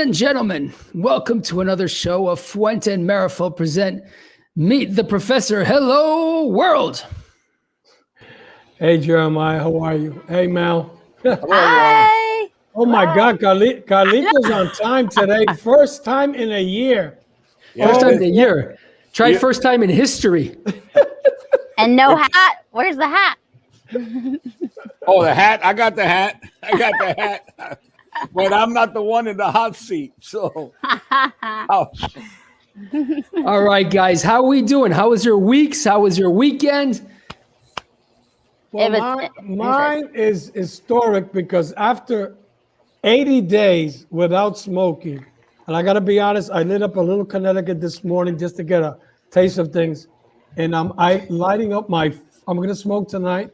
and gentlemen, welcome to another show of Fuente and Meerapfel present Meet the Professor. Hello, world. Hey, Jeremiah, how are you? Hey, Mel. Hi. Oh, my God, Carlito's on time today. First time in a year. First time in a year. Try first time in history. And no hat. Where's the hat? Oh, the hat. I got the hat. But I'm not the one in the hot seat. So, All right, guys. How are we doing? How was your weeks? How was your weekend? Well, mine is historic because after 80 days without smoking, and I got to be honest, I lit up a little Connecticut this morning just to get a taste of things. And I'm lighting up I'm going to smoke tonight,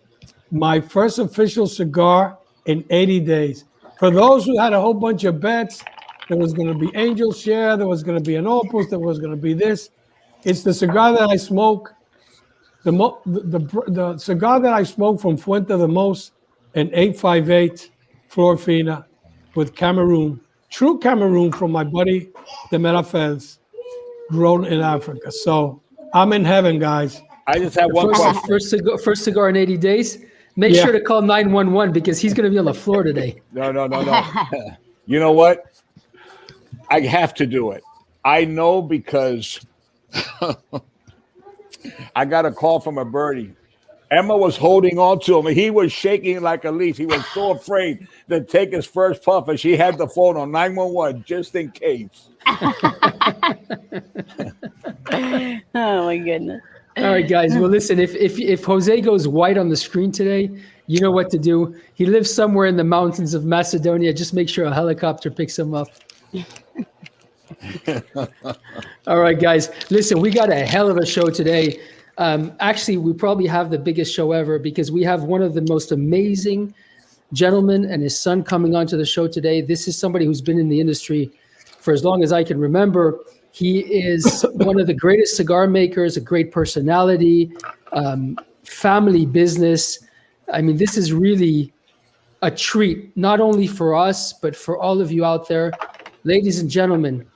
my first official cigar in 80 days. For those who had a whole bunch of bets, there was going to be Angel Share, there was going to be an Opus, there was going to be this. It's the cigar that I smoke, the cigar that I smoke from Fuente the most, an 858 Flor Fina with Cameroon, true Cameroon from my buddy, the Meerapfels, grown in Africa. So I'm in heaven, guys. I just have one question. First cigar in 80 days. Make sure to call 911 because he's going to be on the floor today. No. You know what? I have to do it. I know because I got a call from a birdie. Emma was holding on to him, and he was shaking like a leaf. He was so afraid to take his first puff, and she had the phone on 911 just in case. Oh, my goodness. All right, guys. Well, listen, if Jose goes white on the screen today, you know what to do. He lives somewhere in the mountains of Macedonia. Just make sure a helicopter picks him up. All right, guys. Listen, we got a hell of a show today. Actually, we probably have the biggest show ever because we have one of the most amazing gentlemen and his son coming onto the show today. This is somebody who's been in the industry for as long as I can remember. He is one of the greatest cigar makers, a great personality, family business. I mean, this is really a treat, not only for us, but for all of you out there. Ladies and gentlemen,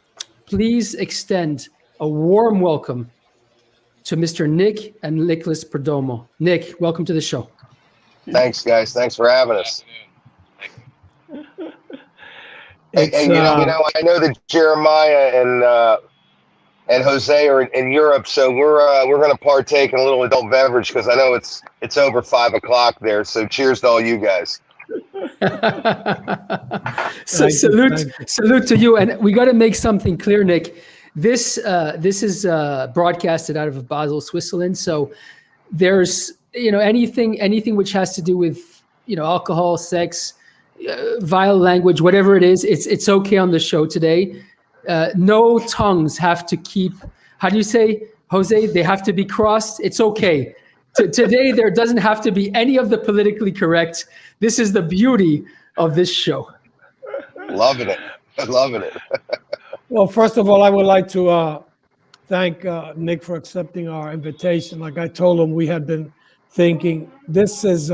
please extend a warm welcome to Mr. Nick and Nicholas Perdomo. Nick, welcome to the show. Thanks, guys. Thanks for having us. And you know, I know that Jeremiah and Jose are in Europe, so we're going to partake in a little adult beverage because I know it's over 5 o'clock there. So cheers to all you guys. So salute to you. And we got to make something clear, Nick. This is broadcasted out of Basel, Switzerland. So there's anything which has to do with alcohol, sex, vile language, whatever it is, it's okay on the show today. No tongues have to keep. How do you say, Jose? They have to be crossed. It's okay. Today there doesn't have to be any of the politically correct. This is the beauty of this show. Loving it. Well, first of all, I would like to thank Nick for accepting our invitation. Like I told him, we had been thinking this is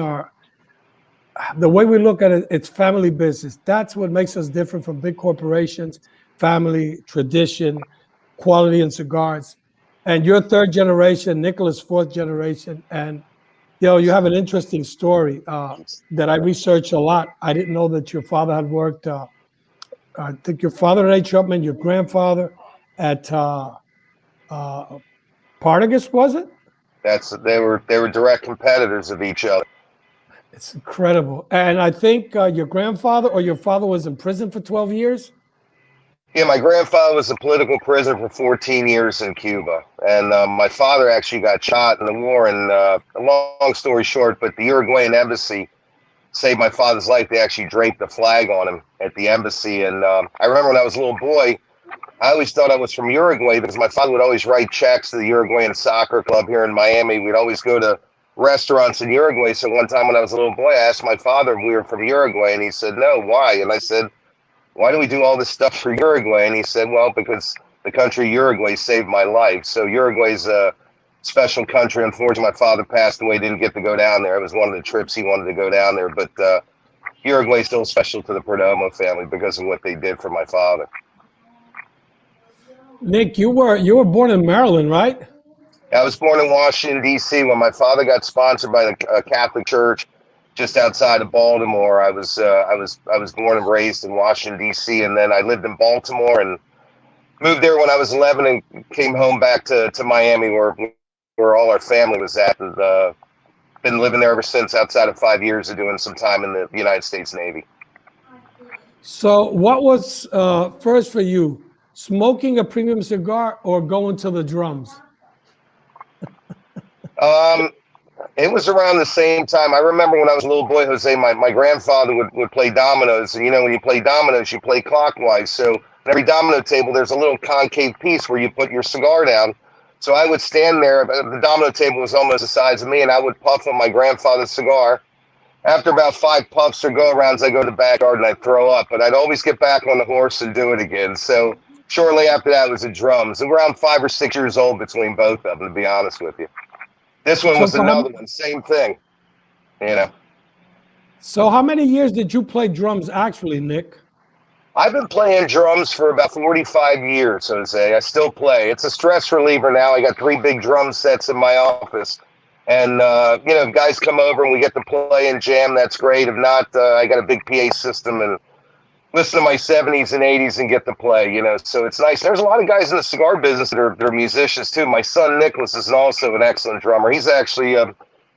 the way we look at it, it's family business. That's what makes us different from big corporations, family, tradition, quality in cigars. And you're third generation, Nicholas fourth generation. And, you have an interesting story that I researched a lot. I didn't know that your father had worked, I think your father at H. Upman, your grandfather at Partagas, was it? They were direct competitors of each other. It's incredible. And I think your grandfather or your father was in prison for 12 years? Yeah, my grandfather was a political prisoner for 14 years in Cuba. And my father actually got shot in the war. And a long story short, but the Uruguayan embassy saved my father's life. They actually draped the flag on him at the embassy. And I remember when I was a little boy, I always thought I was from Uruguay because my father would always write checks to the Uruguayan soccer club here in Miami. We'd always go to restaurants in Uruguay. So one time when I was a little boy, I asked my father if we were from Uruguay, and he said, no, why? And I said, why do we do all this stuff for Uruguay? And he said, well, because the country Uruguay saved my life. So Uruguay's a special country. Unfortunately, my father passed away, didn't get to go down there. It was one of the trips he wanted to go down there. But Uruguay's still special to the Perdomo family because of what they did for my father. Nick, you were born in Maryland, right? I was born in Washington, D.C. When my father got sponsored by the Catholic Church just outside of Baltimore. I was born and raised in Washington, D.C., and then I lived in Baltimore and moved there when I was 11 and came home back to Miami where all our family was at. And been living there ever since, outside of 5 years of doing some time in the United States Navy. So what was first for you, smoking a premium cigar or going to the drums? It was around the same time. I remember when I was a little boy, Jose, my grandfather would play dominoes. And, you know, when you play dominoes, you play clockwise. So on every domino table, there's a little concave piece where you put your cigar down. So I would stand there. The domino table was almost the size of me, and I would puff on my grandfather's cigar. After about 5 puffs or go-arounds, I go to the backyard and I'd throw up. But I'd always get back on the horse and do it again. So shortly after that was the drums. And around 5 or 6 years old between both of them, to be honest with you. This one was another one, same thing, you know. So how many years did you play drums actually, Nick? I've been playing drums for about 45 years, Jose. I still play. It's a stress reliever now. I got 3 big drum sets in my office. And, you know, guys come over and we get to play and jam. That's great. If not, I got a big PA system and listen to my 70s and 80s and get to play, you know. So it's nice. There's a lot of guys in the cigar business that are musicians, too. My son, Nicholas, is also an excellent drummer. He's actually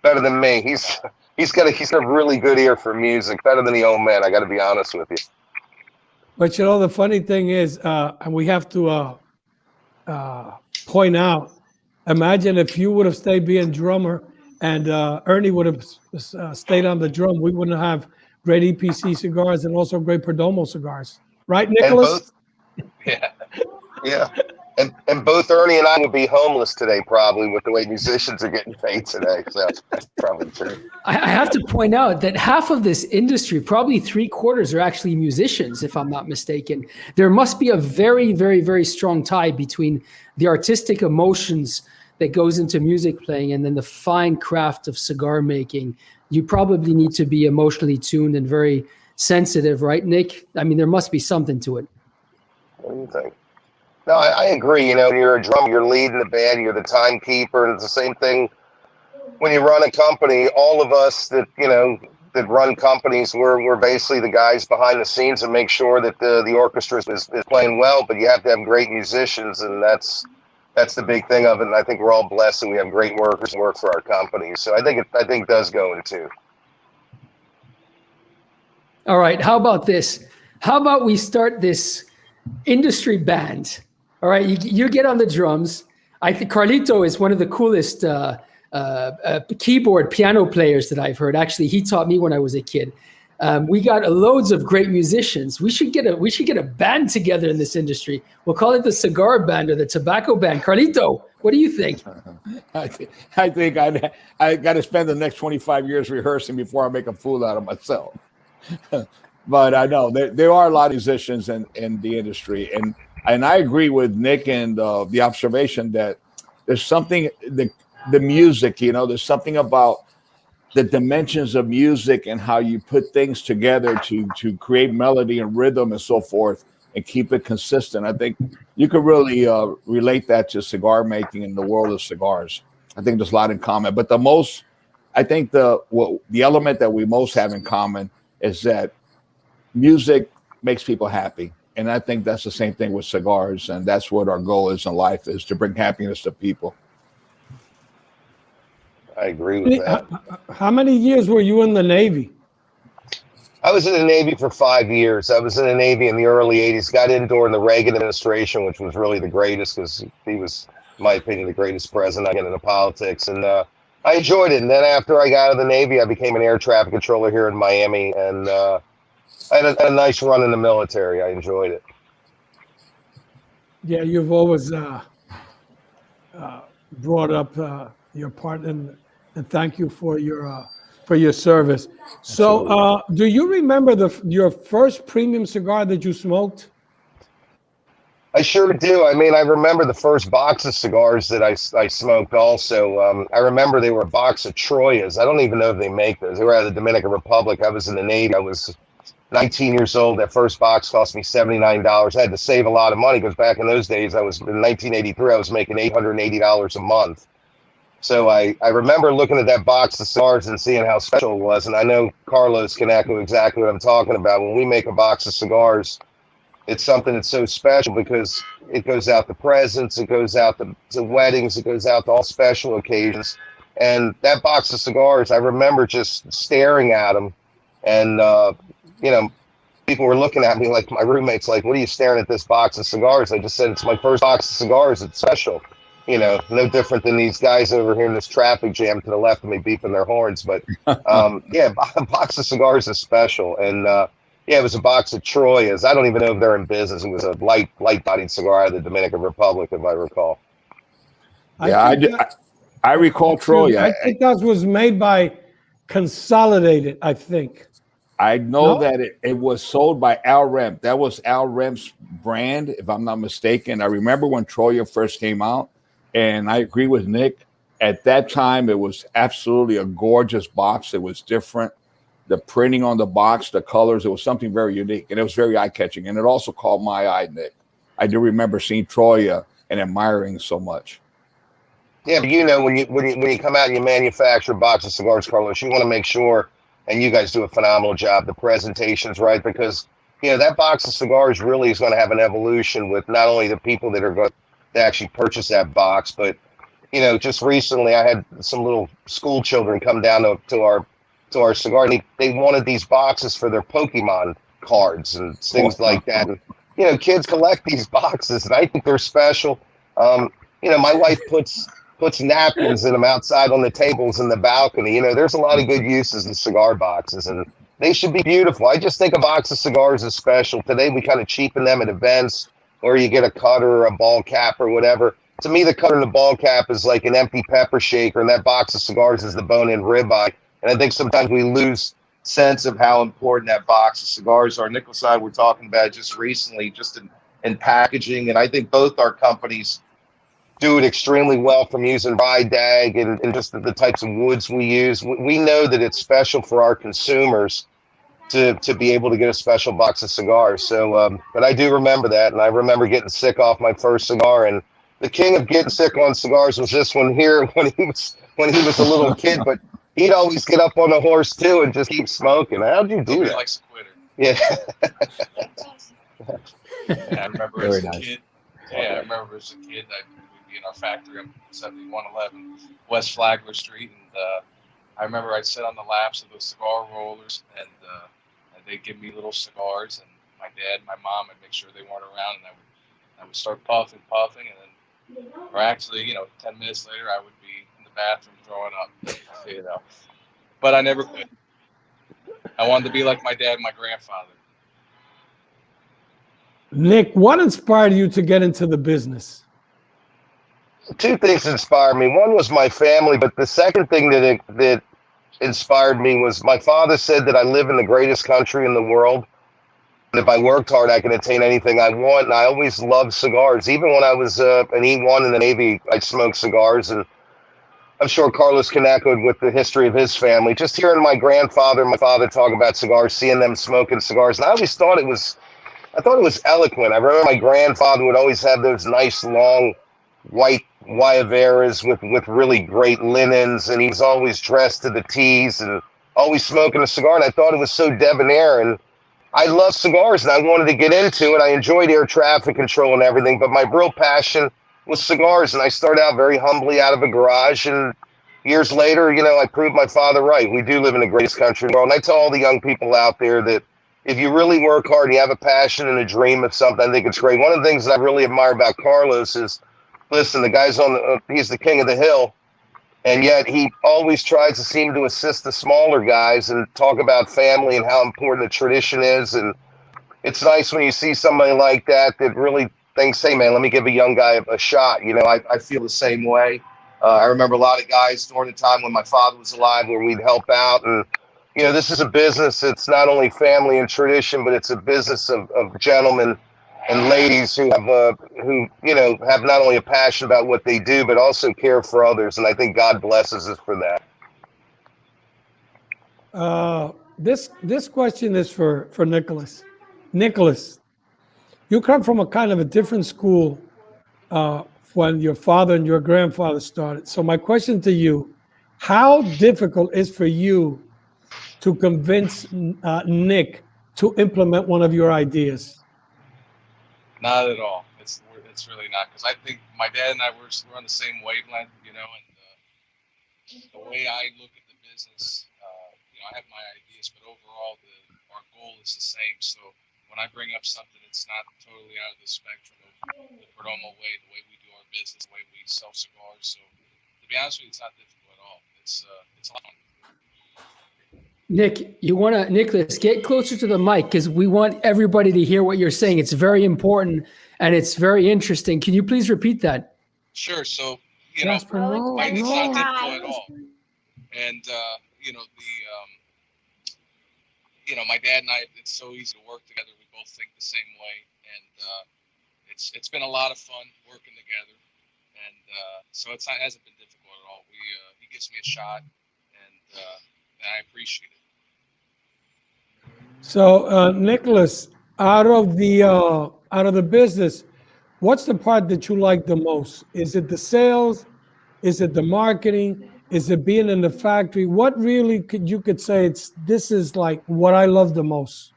better than me. He's got a really good ear for music, better than the old man, I got to be honest with you. But, you know, the funny thing is, and we have to point out, imagine if you would have stayed being drummer and Ernie would have stayed on the drum, we wouldn't have great EPC cigars and also great Perdomo cigars. Right, Nicholas? Yeah. And both Ernie and I would be homeless today, probably, with the way musicians are getting paid today. So that's probably true. I have to point out that half of this industry, probably 3/4, are actually musicians, if I'm not mistaken. There must be a very, very, very strong tie between the artistic emotions that goes into music playing and then the fine craft of cigar making. You probably need to be emotionally tuned and very sensitive, right, Nick? I mean, there must be something to it. What do you think? No, I agree. You know, when you're a drummer, you're leading the band, you're the timekeeper, and it's the same thing when you run a company. All of us that, you know, that run companies, we're basically the guys behind the scenes and make sure that the orchestra is playing well, but you have to have great musicians, and that's the big thing of it. And I think we're all blessed and we have great workers who work for our companies. So I think it does go into. All right, how about this? How about we start this industry band? All right, you get on the drums. I think Carlito is one of the coolest keyboard piano players that I've heard. Actually, he taught me when I was a kid. We got loads of great musicians. We should get a band together in this industry. We'll call it the cigar band or the tobacco band. Carlito, what do you think? I think I got to spend the next 25 years rehearsing before I make a fool out of myself. But I know there are a lot of musicians in the industry, and I agree with Nick and the observation that there's something the music, you know, there's something about the dimensions of music and how you put things together to create melody and rhythm and so forth and keep it consistent. I think you could really relate that to cigar making in the world of cigars. I think there's a lot in common, but the element that we most have in common is that music makes people happy. And I think that's the same thing with cigars. And that's what our goal is in life, is to bring happiness to people. I agree with that. How many years were you in the Navy? I was in the Navy for 5 years. I was in the Navy in the early 80s, got in during the Reagan administration, which was really the greatest because he was, in my opinion, the greatest president. I got into politics, and I enjoyed it. And then after I got out of the Navy, I became an air traffic controller here in Miami, and I had a nice run in the military. I enjoyed it. Yeah, you've always brought up your part, and thank you for your service. So, do you remember your first premium cigar that you smoked? I sure do. I mean, I remember the first box of cigars that I smoked also. I remember they were a box of Troyas. I don't even know if they make those. They were out of the Dominican Republic. I was in the Navy. 19 years old. That first box cost me $79. I had to save a lot of money because back in those days, in 1983, I was making $880 a month. So I remember looking at that box of cigars and seeing how special it was. And I know Carlos can echo exactly what I'm talking about. When we make a box of cigars, it's something that's so special because it goes out to presents, it goes out to weddings, it goes out to all special occasions. And that box of cigars, I remember just staring at them. And, you know, people were looking at me like, my roommate's like, what are you staring at this box of cigars? I just said, it's my first box of cigars. It's special. You know, no different than these guys over here in this traffic jam to the left of me beeping their horns. But yeah, a box of cigars is special. And yeah, it was a box of Troyas. I don't even know if they're in business. It was a light-bodied cigar out of the Dominican Republic, if I recall. I recall Troya. I think that was made by Consolidated, I think. I know that it was sold by Al Rem. That was Al Rem's brand, if I'm not mistaken. I remember when Troya first came out, and I agree with Nick. At that time, it was absolutely a gorgeous box. It was different. The printing on the box, the colors, it was something very unique, and it was very eye-catching. And it also caught my eye, Nick. I do remember seeing Troya and admiring so much. Yeah, but you know, when you come out and you manufacture a box of cigars, Carlos, you want to make sure, and you guys do a phenomenal job, the presentation's right, because, you know, that box of cigars really is going to have an evolution with not only the people that are going to actually purchase that box, but, you know, just recently I had some little school children come down to our cigar, and they wanted these boxes for their Pokemon cards and things like that. And, you know, kids collect these boxes, and I think they're special. You know, my wife puts napkins in them outside on the tables in the balcony. You know, there's a lot of good uses in cigar boxes, and they should be beautiful. I just think a box of cigars is special. Today, we kind of cheapen them at events, or you get a cutter or a ball cap or whatever. To me, the cutter and the ball cap is like an empty pepper shaker, and that box of cigars is the bone-in ribeye. And I think sometimes we lose sense of how important that box of cigars are. Nicholas and I were talking about it just recently, just in packaging, and I think both our companies do it extremely well, from using Vidag and just the types of woods we use. We know that it's special for our consumers to be able to get a special box of cigars. So, but I do remember that, and I remember getting sick off my first cigar. And the king of getting sick on cigars was this one here when he was a little kid. But he'd always get up on the horse too and just keep smoking. How'd you do that? Likes a quitter. Yeah. Yeah, I remember as a kid. Yeah, I remember as a kid that we'd be in our factory on 7111 West Flagler Street, and I remember I'd sit on the laps of those cigar rollers, and they'd give me little cigars, and my dad and my mom would make sure they weren't around, and I would start puffing, and then, or actually, 10 minutes later, I would be in the bathroom throwing up, But I never quit. I wanted to be like my dad and my grandfather. Nick, what inspired you to get into the business? Two things inspired me. One was my family, but the second thing that inspired me was my father said that I live in the greatest country in the world. And if I worked hard, I can attain anything I want. And I always loved cigars. Even when I was an E1 in the Navy, I smoked cigars. And I'm sure Carlos can echo with the history of his family. Just hearing my grandfather and my father talk about cigars, seeing them smoking cigars. And I always thought it was eloquent. I remember my grandfather would always have those nice long white Guayaveras with really great linens, and he was always dressed to the T's and always smoking a cigar. And I thought it was so debonair, and I love cigars and I wanted to get into it. I enjoyed air traffic control and everything, but my real passion was cigars. And I started out very humbly out of a garage, and years later, I proved my father right. We do live in the greatest country in the world. And I tell all the young people out there that if you really work hard and you have a passion and a dream of something, I think it's great. One of the things that I really admire about Carlos is, listen, the guy's he's the king of the hill, and yet he always tries to seem to assist the smaller guys and talk about family and how important the tradition is. And it's nice when you see somebody like that really thinks, hey, man, let me give a young guy a shot. I feel the same way. I remember a lot of guys during the time when my father was alive where we'd help out. And, this is a business. It's not only family and tradition, but it's a business of gentlemen and ladies who have not only a passion about what they do, but also care for others. And I think God blesses us for that. this question is for Nicholas. Nicholas, you come from a kind of a different school when your father and your grandfather started. So my question to you, how difficult is for you to convince Nick to implement one of your ideas? Not at all. It's really not, because I think my dad and I we're on the same wavelength, and the way I look at the business, I have my ideas, but overall our goal is the same. So when I bring up something that's not totally out of the spectrum of the Perdomo way, the way we do our business, the way we sell cigars. So to be honest with you, it's not difficult at all. It's a lot of fun. Nick, Nicholas, get closer to the mic because we want everybody to hear what you're saying. It's very important and it's very interesting. Can you please repeat that? Sure. So, Jasper, no, it's no. not difficult at all. And, my dad and I, it's so easy to work together. We both think the same way. And it's been a lot of fun working together. And so it hasn't been difficult at all. He gives me a shot, and I appreciate it. So, Nicholas, out of the business, what's the part that you like the most? Is it the sales? Is it the marketing? Is it being in the factory? What really you could say this is like what I love the most?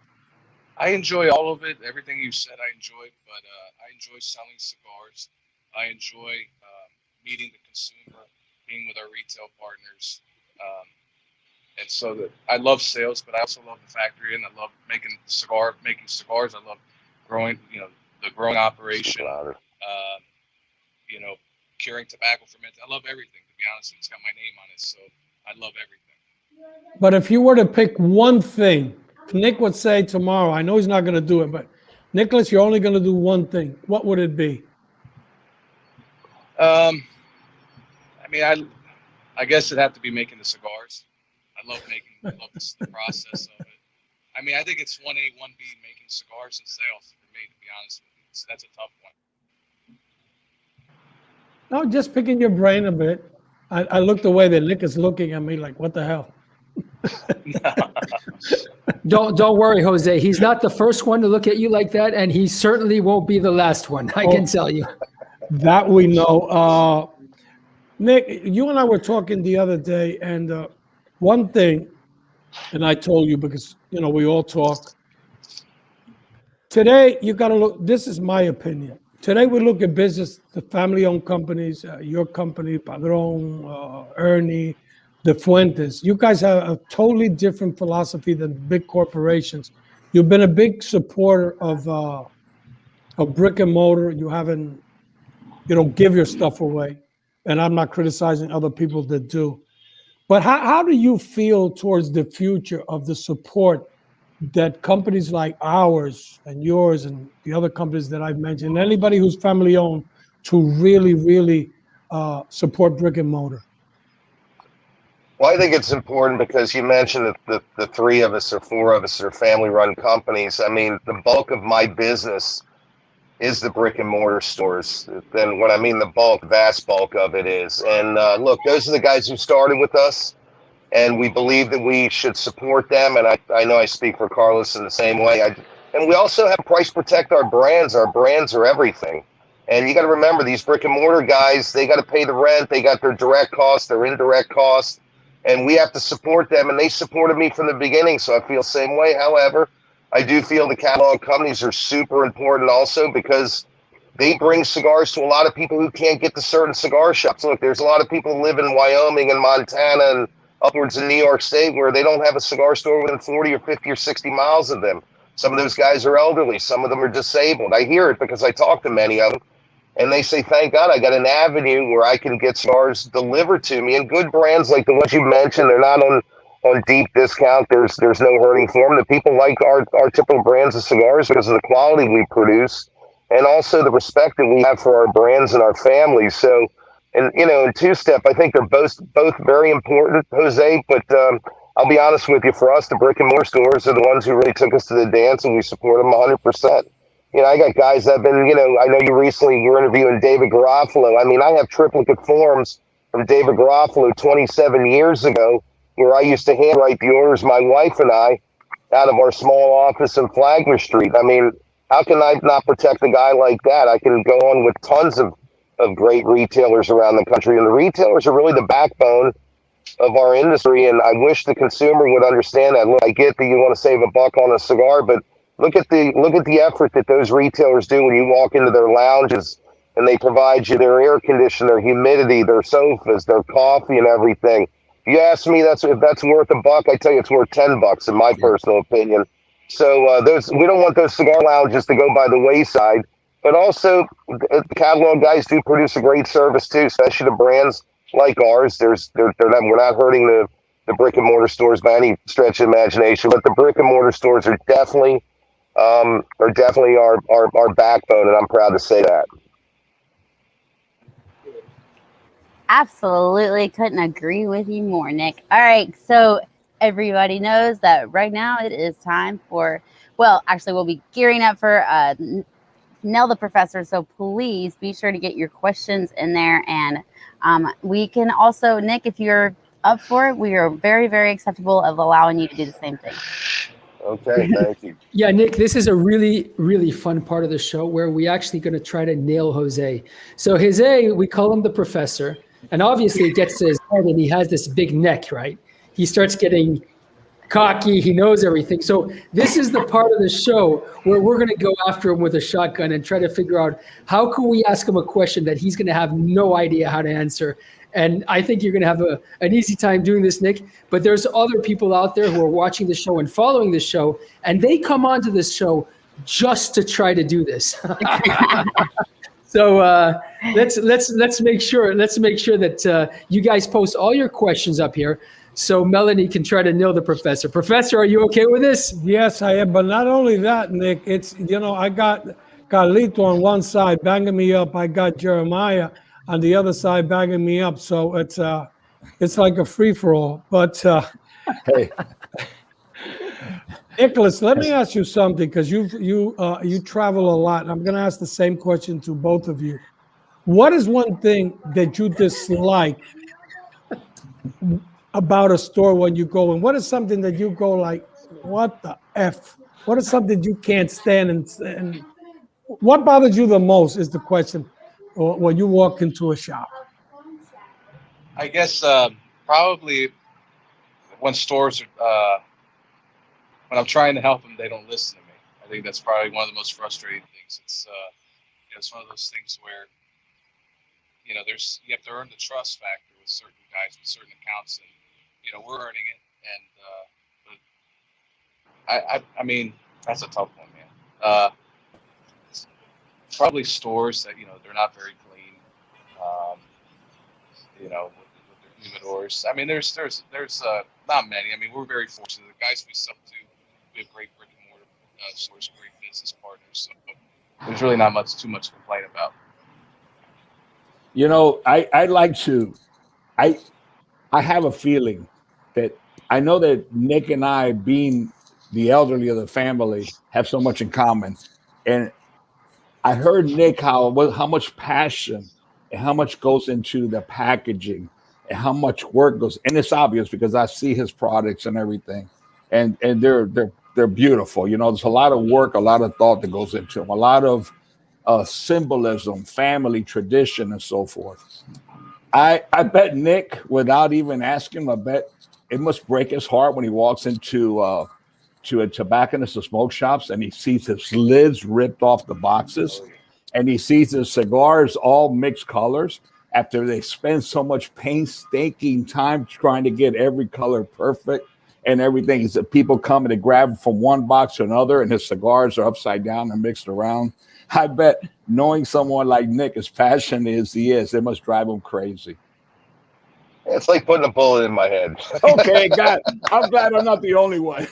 I enjoy all of it. Everything you said, I enjoy. But I enjoy selling cigars. I enjoy meeting the consumer, being with our retail partners. And so I love sales, but I also love the factory, and I love making cigars. I love growing, the growing operation, curing tobacco fermented. I love everything, to be honest. It's got my name on it, so I love everything. But if you were to pick one thing, Nick would say tomorrow, I know he's not going to do it, but Nicholas, you're only going to do one thing. What would it be? I guess it'd have to be making the cigars. I love the process of it. I think it's 1A, 1B, making cigars and sales for me, to be honest with you. That's a tough one. No, just picking your brain a bit. I looked the way that Nick is looking at me like, what the hell? Don't worry, Jose. He's not the first one to look at you like that, and he certainly won't be the last one. I can tell you. That we know. Nick, you and I were talking the other day, and one thing, and I told you because, we all talk. Today, you got to look, this is my opinion. Today, we look at business, the family-owned companies, your company, Padron, Ernie, the Fuentes. You guys have a totally different philosophy than big corporations. You've been a big supporter of brick and mortar. You don't give your stuff away. And I'm not criticizing other people that do. But how do you feel towards the future of the support that companies like ours and yours and the other companies that I've mentioned, anybody who's family owned, to really, really support brick and mortar? Well, I think it's important because you mentioned that the three of us or four of us are family-run companies. The bulk of my business is the brick and mortar stores. Then when I mean the bulk, vast bulk of it is. And look, those are the guys who started with us, and we believe that we should support them. And I know I speak for Carlos in the same way. And we also have price protect our brands. Our brands are everything. And you got to remember, these brick and mortar guys, they got to pay the rent. They got their direct costs, their indirect costs, and we have to support them. And they supported me from the beginning, so I feel the same way. However, I do feel the catalog companies are super important also because they bring cigars to a lot of people who can't get to certain cigar shops. Look, there's a lot of people who live in Wyoming and Montana and upwards in New York State where they don't have a cigar store within 40 or 50 or 60 miles of them. Some of those guys are elderly. Some of them are disabled. I hear it because I talk to many of them. And they say, thank God I got an avenue where I can get cigars delivered to me. And good brands like the ones you mentioned, they're not on deep discount. There's no hurting for them. The people like our typical brands of cigars because of the quality we produce and also the respect that we have for our brands and our families. So, and in two-step, I think they're both very important, Jose. But I'll be honest with you, for us, the brick and mortar stores are the ones who really took us to the dance, and we support them 100%. I got guys that have been, I know you recently were interviewing David Garofalo. I have triplicate forms from David Garofalo 27 years ago where I used to handwrite the orders, my wife and I, out of our small office in Flagler Street. I mean, how can I not protect a guy like that? I can go on with tons of great retailers around the country, and the retailers are really the backbone of our industry. And I wish the consumer would understand that. Look, I get that you want to save a buck on a cigar, but look at the effort that those retailers do when you walk into their lounges and they provide you their air conditioner, their humidity, their sofas, their coffee, and everything. If you ask me, if that's worth a buck, I tell you it's worth $10 in my personal opinion. So we don't want those cigar lounges to go by the wayside. But also, the catalog guys do produce a great service too, especially the brands like ours. We're not hurting the brick and mortar stores by any stretch of imagination, but the brick and mortar stores are definitely our backbone, and I'm proud to say that. Absolutely couldn't agree with you more, Nick. All right, so everybody knows that right now it is time for, well, actually we'll be gearing up for Nail the Professor, so please be sure to get your questions in there, and we can also, Nick, if you're up for it, we are very, very acceptable of allowing you to do the same thing. Okay, thank you. Yeah, Nick, this is a really, really fun part of the show where we actually going to try to nail Jose. So Jose, we call him the Professor, and obviously it gets to his head and he has this big neck, right? He starts getting cocky, he knows everything. So this is the part of the show where we're going to go after him with a shotgun and try to figure out how can we ask him a question that he's going to have no idea how to answer. And I think you're going to have an easy time doing this, Nick. But there's other people out there who are watching the show and following the show, and they come onto this show just to try to do this. So let's make sure that you guys post all your questions up here, so Melanie can try to nail the Professor. Professor, are you okay with this? Yes, I am. But not only that, Nick, it's, I got Carlito on one side banging me up. I got Jeremiah on the other side banging me up. So it's like a free-for-all. But Hey, Nicholas, let me ask you something, because you travel a lot. And I'm going to ask the same question to both of you. What is one thing that you dislike about a store when you go, and what is something that you go like, what the F? What is something you can't stand, and what bothers you the most is the question when you walk into a shop? I guess probably when stores are, when I'm trying to help them, they don't listen to me. I think that's probably one of the most frustrating things. It's it's one of those things where you have to earn the trust factor with certain guys, with certain accounts, and we're earning it. And I mean, that's a tough one, man. Probably stores that they're not very clean. With their humidors. I mean, there's not many. I mean, we're very fortunate. The guys we sell to, we have great brick and mortar stores, great business partners. So there's really not too much to complain about. I have a feeling that I know that Nick and I, being the elderly of the family, have so much in common. And I heard Nick how much passion and how much goes into the packaging and how much work goes. And it's obvious because I see his products and everything, and they're beautiful. There's a lot of work, a lot of thought that goes into them, a lot of symbolism, family tradition, and so forth. I bet Nick, without even asking him, I bet it must break his heart when he walks into to a tobacconist or smoke shops and he sees his lids ripped off the boxes and he sees his cigars all mixed colors after they spend so much painstaking time trying to get every color perfect and everything. Is that people coming to grab from one box to another and his cigars are upside down and mixed around. I bet knowing someone like Nick, as passionate as he is, it must drive him crazy. It's like putting a bullet in my head. Okay, God, I'm glad I'm not the only one.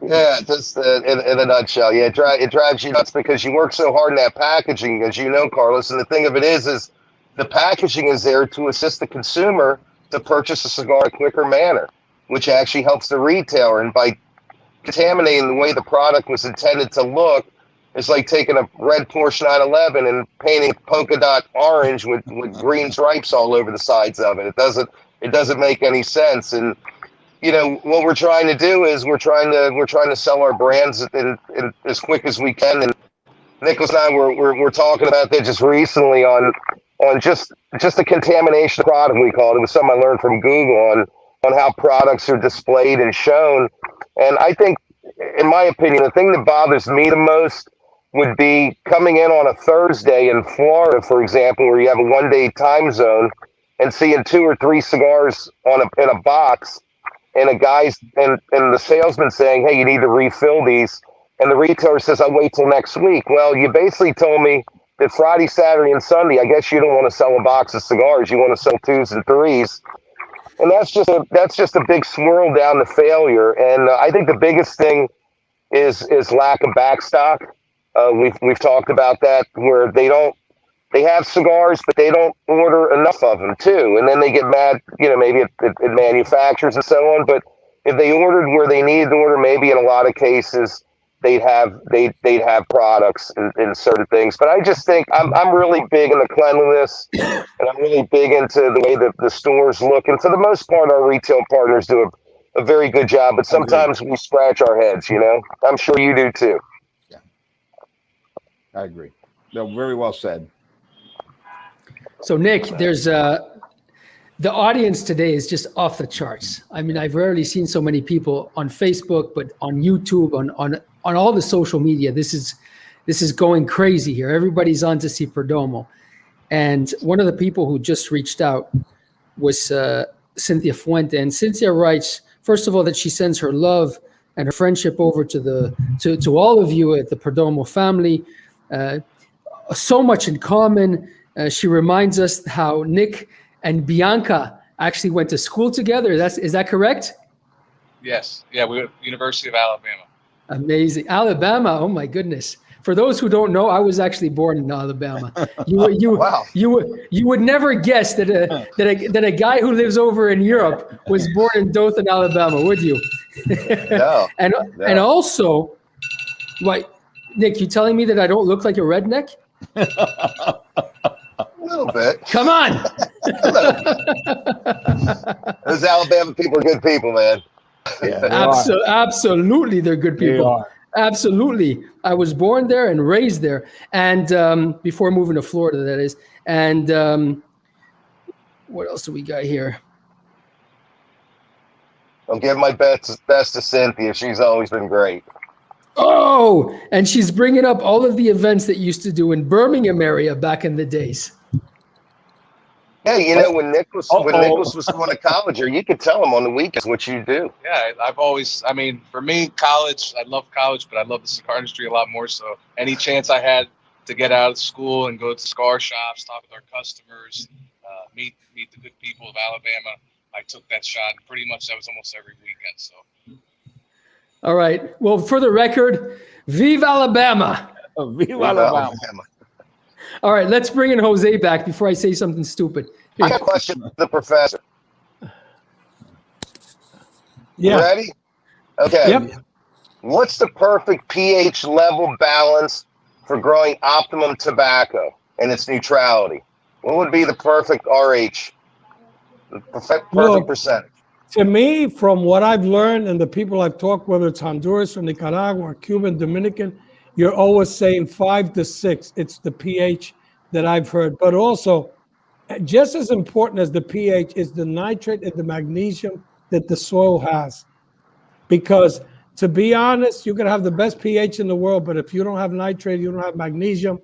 Yeah, just in a nutshell. Yeah, it drives you nuts because you work so hard in that packaging, as you know, Carlos. And the thing of it is the packaging is there to assist the consumer to purchase a cigar in a quicker manner, which actually helps the retailer. And by contaminating the way the product was intended to look, it's like taking a red Porsche 911 and painting polka dot orange with green stripes all over the sides of it. It doesn't make any sense. And you know, what we're trying to do is we're trying to sell our brands in as quick as we can. And Nicholas and I we're talking about that just recently on just the contamination of product, we call it. It was something I learned from Google on how products are displayed and shown. And I think, in my opinion, the thing that bothers me the most would be coming in on a Thursday in Florida, for example, where you have a 1-day time zone, and seeing 2 or 3 cigars in a box, and the salesman saying, "Hey, you need to refill these," and the retailer says, "I'll wait till next week." Well, you basically told me that Friday, Saturday, and Sunday, I guess you don't want to sell a box of cigars. You want to sell 2s and 3s. And that's just a big swirl down to failure. And I think the biggest thing is lack of backstock. We've talked about that, where they have cigars, but they don't order enough of them too. And then they get mad, you know, maybe at manufacturers and so on. But if they ordered where they needed to order, maybe in a lot of cases they'd have products in certain things. But I just think I'm really big in the cleanliness, and I'm really big into the way that the stores look. And for the most part, our retail partners do a very good job. But sometimes we scratch our heads, you know. I'm sure you do too. Yeah, I agree. No, very well said. So Nick, there's the audience today is just off the charts. I mean, I've rarely seen so many people on Facebook, but on YouTube, on all the social media. This is going crazy here. Everybody's on to see Perdomo. And one of the people who just reached out was Cynthia Fuente. And Cynthia writes, first of all, that she sends her love and her friendship over to all of you at the Perdomo family. So much in common. She reminds us how Nick and Bianca actually went to school together. Is that correct? Yes. Yeah, we were at University of Alabama. Amazing. Alabama. Oh my goodness. For those who don't know, I was actually born in Alabama. Wow. You would never guess that a guy who lives over in Europe was born in Dothan, Alabama, would you? No. And also, what, Nick, you telling me that I don't look like a redneck? A little bit. Come on. Those Alabama people are good people, man. Yeah, Absolutely, they're good They people. are. Absolutely. I was born there and raised there, and before moving to Florida, that is. And what else do we got here? I'll give my best to Cynthia. She's always been great. Oh, and she's bringing up all of the events that used to do in Birmingham area back in the days. Yeah, you know, when Nicholas was going to college, or you could tell him on the weekends what you do. Yeah, I mean, for me, college, I love college, but I love the cigar industry a lot more. So any chance I had to get out of school and go to cigar shops, talk with our customers, meet the good people of Alabama, I took that shot. And pretty much that was almost every weekend. So. All right. Well, for the record, Vive Alabama. Viva Alabama. All right, let's bring in Jose back before I say something stupid. I got a question for the professor. Yeah. You ready? Okay. Yep. What's the perfect pH level balance for growing optimum tobacco and its neutrality? What would be the perfect RH? The perfect percentage. To me, from what I've learned and the people I've talked, whether it's Honduras or Nicaragua or Cuban, Dominican, you're always saying 5 to 6. It's the pH that I've heard. But also, just as important as the pH is the nitrate and the magnesium that the soil has. Because to be honest, you can have the best pH in the world, but if you don't have nitrate, you don't have magnesium,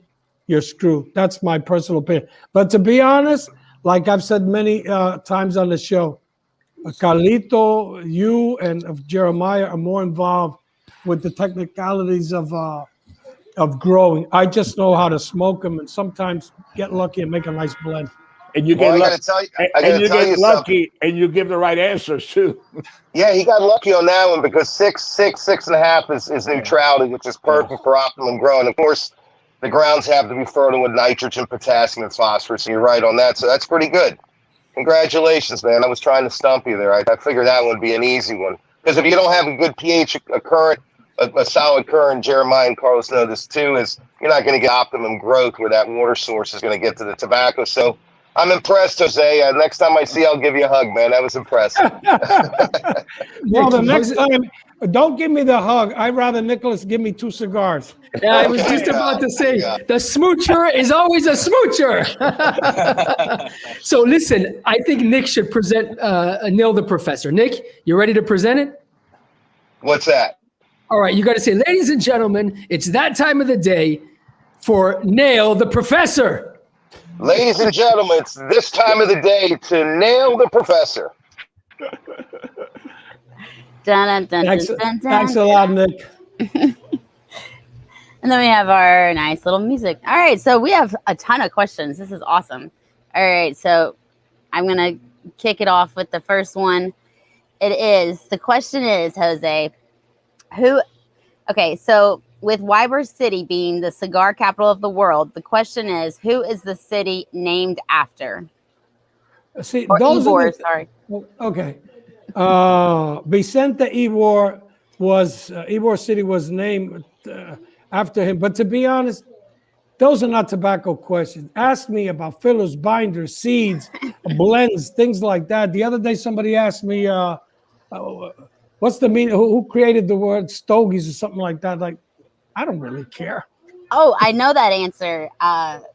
you're screwed. That's my personal opinion. But to be honest, like I've said many times on the show, Carlito, you, and Jeremiah are more involved with the technicalities of growing. I just know how to smoke them and sometimes get lucky and make a nice blend. And you Well, get I gotta tell you lucky, something. and you give the right answers too. Yeah, he got lucky on that one because 6.5 is neutrality, which is perfect for optimum growing. Of course, the grounds have to be fertile with nitrogen, potassium, and phosphorus. So you're right on that. So that's pretty good. Congratulations, man. I was trying to stump you there. I figured that would be an easy one. Because if you don't have a good pH, a solid current, Jeremiah and Carlos know this too, is you're not going to get optimum growth where that water source is going to get to the tobacco. So I'm impressed, Jose. Next time I see you, I'll give you a hug, man. That was impressive. Well, the next time, don't give me the hug. I'd rather Nicholas give me 2 cigars. Yeah, I was just Okay, about to say, yeah. the smoocher is always a smoocher. So listen, I think Nick should present Nail the Professor. Nick, you ready to present it? What's that? All right, you got to say, ladies and gentlemen, it's that time of the day for Nail the Professor. Ladies and gentlemen, it's this time of the day to nail the professor. Dun, dun, dun, Thanks, dun, dun, thanks a dun. lot, Nick. And then we have our nice little music. All right, so we have a ton of questions. This is awesome. All right, so I'm going to kick it off with the first one. The question is, Jose, so with Ybor City being the cigar capital of the world, the question is, who is the city named after? See, Or those Ybor, are the, sorry. okay. Vicente Ybor City was named after him. But to be honest, those are not tobacco questions. Ask me about fillers, binders, seeds, blends, things like that. The other day, somebody asked me, what's the meaning? Who created the word stogies or something like that? Like, I don't really care. Oh, I know that answer. That's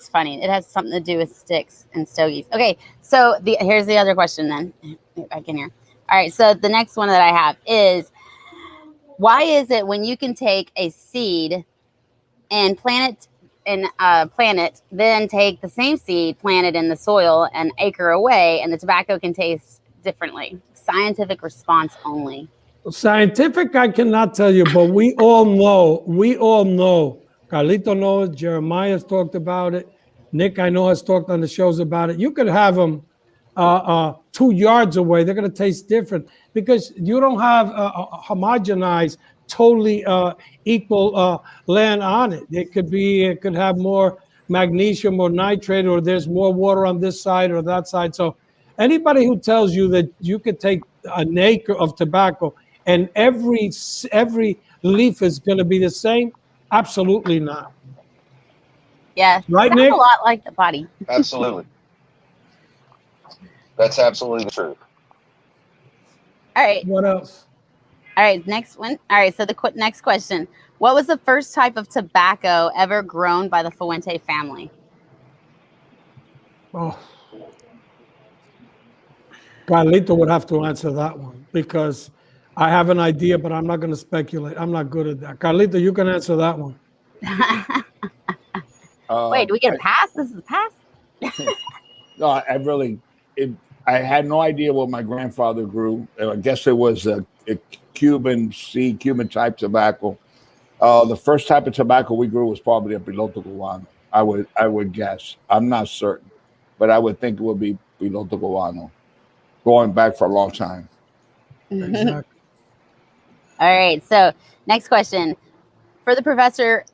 funny. It has something to do with sticks and stogies. Okay, so here's the other question then. I can hear. All right, so the next one that I have is, why is it when you can take a seed and plant it, then take the same seed, plant it in the soil an acre away, and the tobacco can taste differently? Scientific response only. Scientific, I cannot tell you, but we all know. Carlito knows, Jeremiah has talked about it. Nick, I know, has talked on the shows about it. You could have them 2 yards away. They're going to taste different because you don't have a homogenized, totally equal land on it. It could have more magnesium or nitrate, or there's more water on this side or that side. So anybody who tells you that you could take an acre of tobacco and every leaf is going to be the same, absolutely not. Yeah, Right, sounds Nick? a lot like the body. Absolutely. That's absolutely the truth. All right. What else? All right, next one. All right, so the next question. What was the first type of tobacco ever grown by the Fuente family? Oh, Carlito would have to answer that one because I have an idea, but I'm not going to speculate. I'm not good at that. Carlito, you can answer that one. Wait, do we get a pass? This is a pass? No, I had no idea what my grandfather grew. I guess it was a Cuban type tobacco. The first type of tobacco we grew was probably a piloto cubano. I would guess. I'm not certain, but I would think it would be piloto cubano, going back for a long time. Exactly. All right, so next question. For the professor,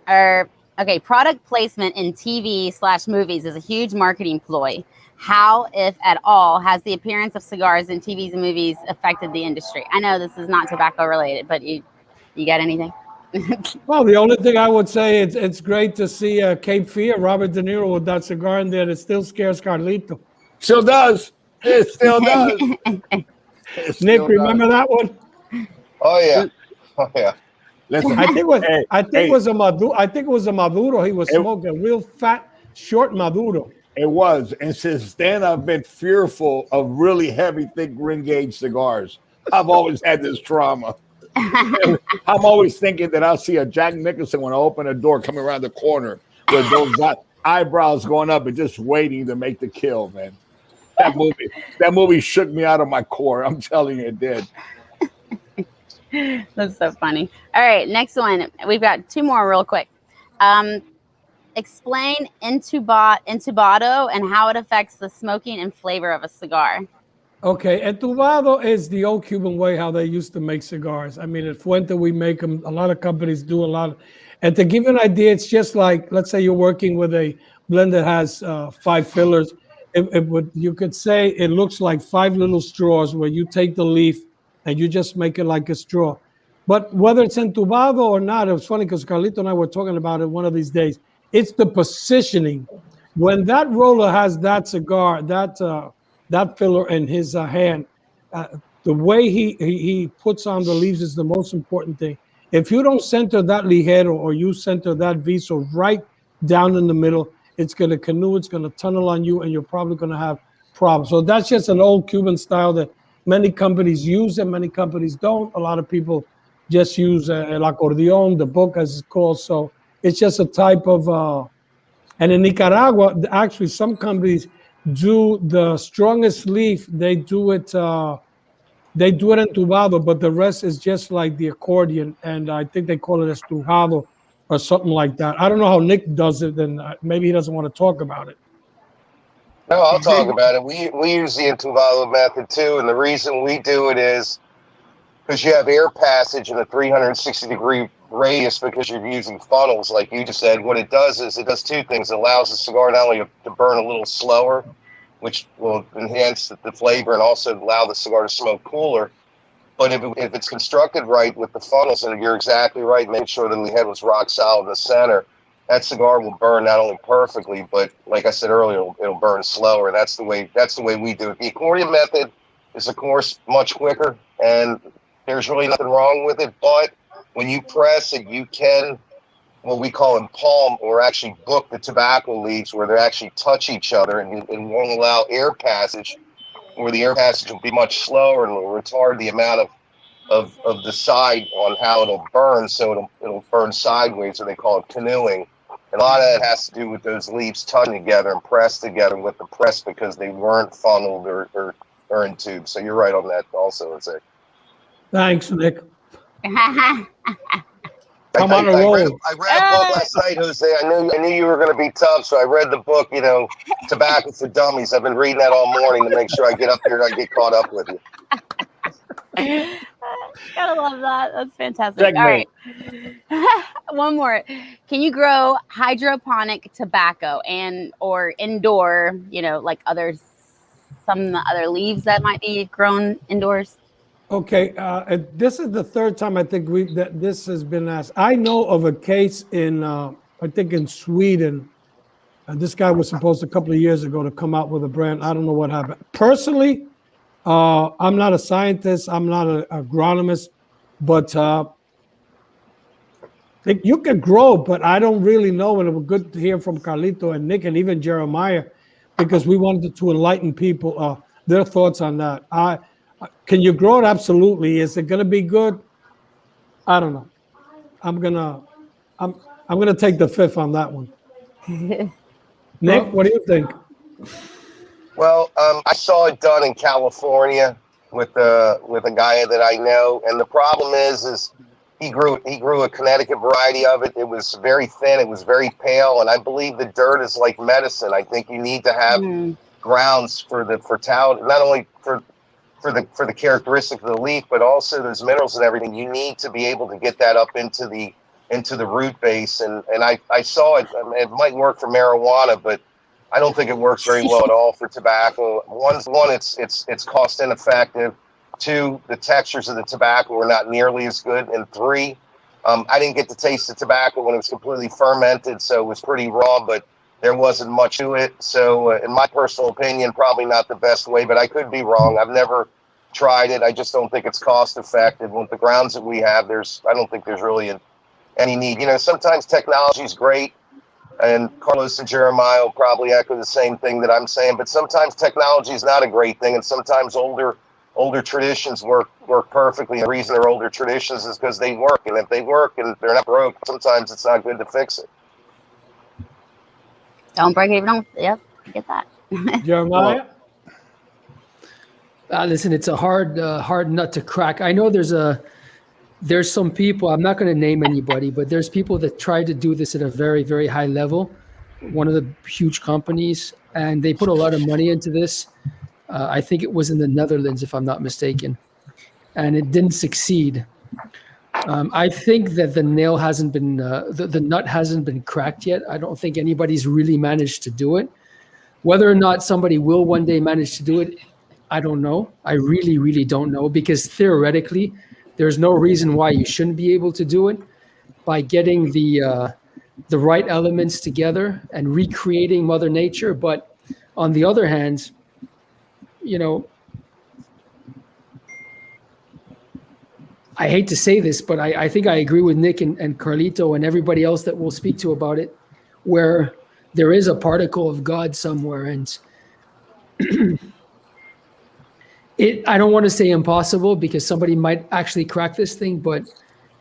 product placement in TV/movies is a huge marketing ploy. How, if at all, has the appearance of cigars in TVs and movies affected the industry? I know this is not tobacco related, but you got anything? Well, the only thing I would say is it's great to see Cape Fear, Robert De Niro with that cigar in there that still scares Carlito. Still does. It still does. Nick, remember that one? Oh yeah. Oh yeah. Listen, I think it was a Maduro. He was smoking a real fat, short Maduro. It was. And since then, I've been fearful of really heavy, thick ring gauge cigars. I've always had this trauma. I'm always thinking that I'll see a Jack Nicholson when I open a door coming around the corner with those eyebrows going up and just waiting to make the kill, man. That movie shook me out of my core. I'm telling you, it did. That's so funny. All right, next one. We've got 2 more real quick. Explain entubado and how it affects the smoking and flavor of a cigar. Okay, entubado is the old Cuban way how they used to make cigars. I mean, at Fuente, we make them. A lot of companies do a lot. And to give you an idea, it's just like, let's say you're working with a blend that has 5 fillers. You could say it looks like 5 little straws where you take the leaf and you just make it like a straw. But whether it's entubado or not, it was funny because Carlito and I were talking about it one of these days. It's the positioning. When that roller has that cigar, that filler in his hand, the way he puts on the leaves is the most important thing. If you don't center that ligero or you center that viso right down in the middle, it's going to canoe, it's going to tunnel on you, and you're probably going to have problems. So that's just an old Cuban style that many companies use and many companies don't. A lot of people just use el acordeon, the book as it's called. So it's just a type of, and in Nicaragua, actually some companies do the strongest leaf. They do it entubado, but the rest is just like the accordion. And I think they call it estrujado or something like that. I don't know how Nick does it, and maybe he doesn't want to talk about it. No, I'll talk about it. We use the entubado method too, and the reason we do it is because you have air passage in a 360-degree radius because you're using funnels, like you just said. What it does is it does two things. It allows the cigar not only to burn a little slower, which will enhance the flavor and also allow the cigar to smoke cooler. But if it's constructed right with the funnels, and you're exactly right, make sure the head was rock solid in the center, that cigar will burn not only perfectly, but like I said earlier, it'll burn slower. That's the way we do it. The accordion method is, of course, much quicker, and there's really nothing wrong with it. But when you press it, you can, what we call palm, or actually book the tobacco leaves where they actually touch each other, and won't allow air passage, where the air passage will be much slower and will retard the amount of the side on how it'll burn. So it'll burn sideways, or they call it canoeing. And a lot of that has to do with those leaves touching together and pressed together with the press because they weren't funneled or in tubes. So you're right on that also, I'd say. Thanks, Nick. I I'm on a roll. read a book last night, Jose. I knew you were going to be tough, so I read the book, Tobacco for Dummies. I've been reading that all morning to make sure I get up here and I get caught up with you. Gotta love that. That's fantastic. All right. One more. Can you grow hydroponic tobacco or indoor, like some other leaves that might be grown indoors? Okay, this is the third time I think that this has been asked. I know of a case in, I think in Sweden. This guy was supposed a couple of years ago to come out with a brand. I don't know what happened. Personally, I'm not a scientist. I'm not an agronomist, but you can grow, but I don't really know. And it was good to hear from Carlito and Nick and even Jeremiah, because we wanted to enlighten people, their thoughts on that. Can you grow it? Absolutely. Is it going to be good? I don't know. I'm gonna take the fifth on that one. Nick, what do you think? Well, I saw it done in California with a guy that I know, and the problem is he grew a Connecticut variety of it. It was very thin, it was very pale, and I believe the dirt is like medicine. I think you need to have grounds for fertility, not only for the characteristic of the leaf, but also those minerals and everything. You need to be able to get that up into the root base, and I saw it. I mean, it might work for marijuana, but I don't think it works very well at all for tobacco. One, it's cost ineffective. Two, the textures of the tobacco are not nearly as good. And three, I didn't get to taste the tobacco when it was completely fermented, so it was pretty raw, but there wasn't much to it. So in my personal opinion, probably not the best way, but I could be wrong. I've never tried it. I just don't think it's cost effective. With the grounds that we have, I don't think there's really any need. Sometimes technology is great, and Carlos and Jeremiah will probably echo the same thing that I'm saying, but sometimes technology is not a great thing, and sometimes older traditions work perfectly. The reason they're older traditions is because they work, and if they work and they're not broke, sometimes it's not good to fix it. Don't break it. Yep, I get that. Jeremiah? Listen, it's a hard nut to crack. I know there's some people, I'm not going to name anybody, but there's people that try to do this at a very, very high level, one of the huge companies, and they put a lot of money into this. I think it was in the Netherlands, if I'm not mistaken, and it didn't succeed. I think that the nail hasn't been, the nut hasn't been cracked yet. I don't think anybody's really managed to do it. Whether or not somebody will one day manage to do it, I don't know. I really, really don't know, because theoretically, there's no reason why you shouldn't be able to do it by getting the the right elements together and recreating Mother Nature. But on the other hand, you know, I hate to say this, but I think I agree with Nick and Carlito and everybody else that we'll speak to about it, where there is a particle of God somewhere. And I don't want to say impossible because somebody might actually crack this thing, but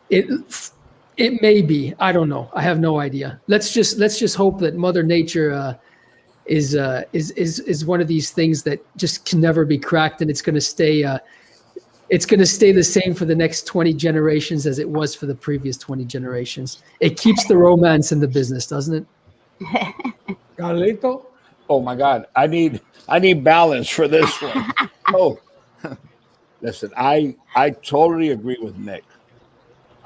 it may be. I don't know. I have no idea. Let's just hope that Mother Nature is one of these things that just can never be cracked, and it's going to stay the same for the next 20 generations as it was for the previous 20 generations. It keeps the romance in the business, doesn't it? Carlito? Oh my God, I need balance for this one. Oh, listen, I totally agree with Nick.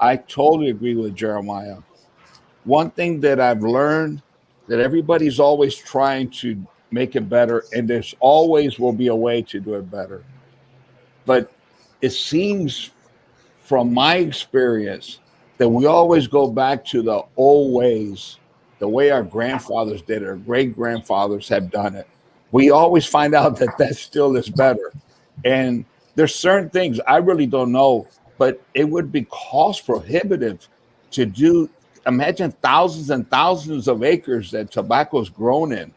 I totally agree with Jeremiah. One thing that I've learned, that everybody's always trying to make it better, and there's always will be a way to do it better. But it seems from my experience that we always go back to the old ways, the way our grandfathers did it, our great-grandfathers have done it. We always find out that still is better. And there's certain things I really don't know, but it would be cost prohibitive to do. Imagine thousands and thousands of acres that tobacco is grown in.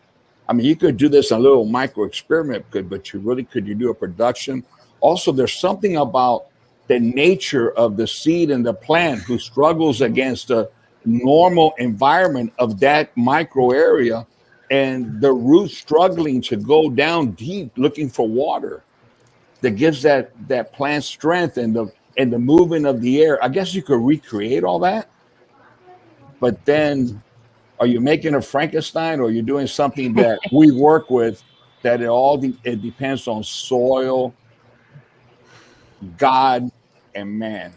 I mean, you could do this in a little micro experiment, but could you do a production? Also, there's something about the nature of the seed and the plant who struggles against the normal environment of that micro area, and the roots struggling to go down deep looking for water that gives that plant strength and the movement of the air. I guess you could recreate all that, but then are you making a Frankenstein, or are you doing something that we work with that it depends on soil, God, and man,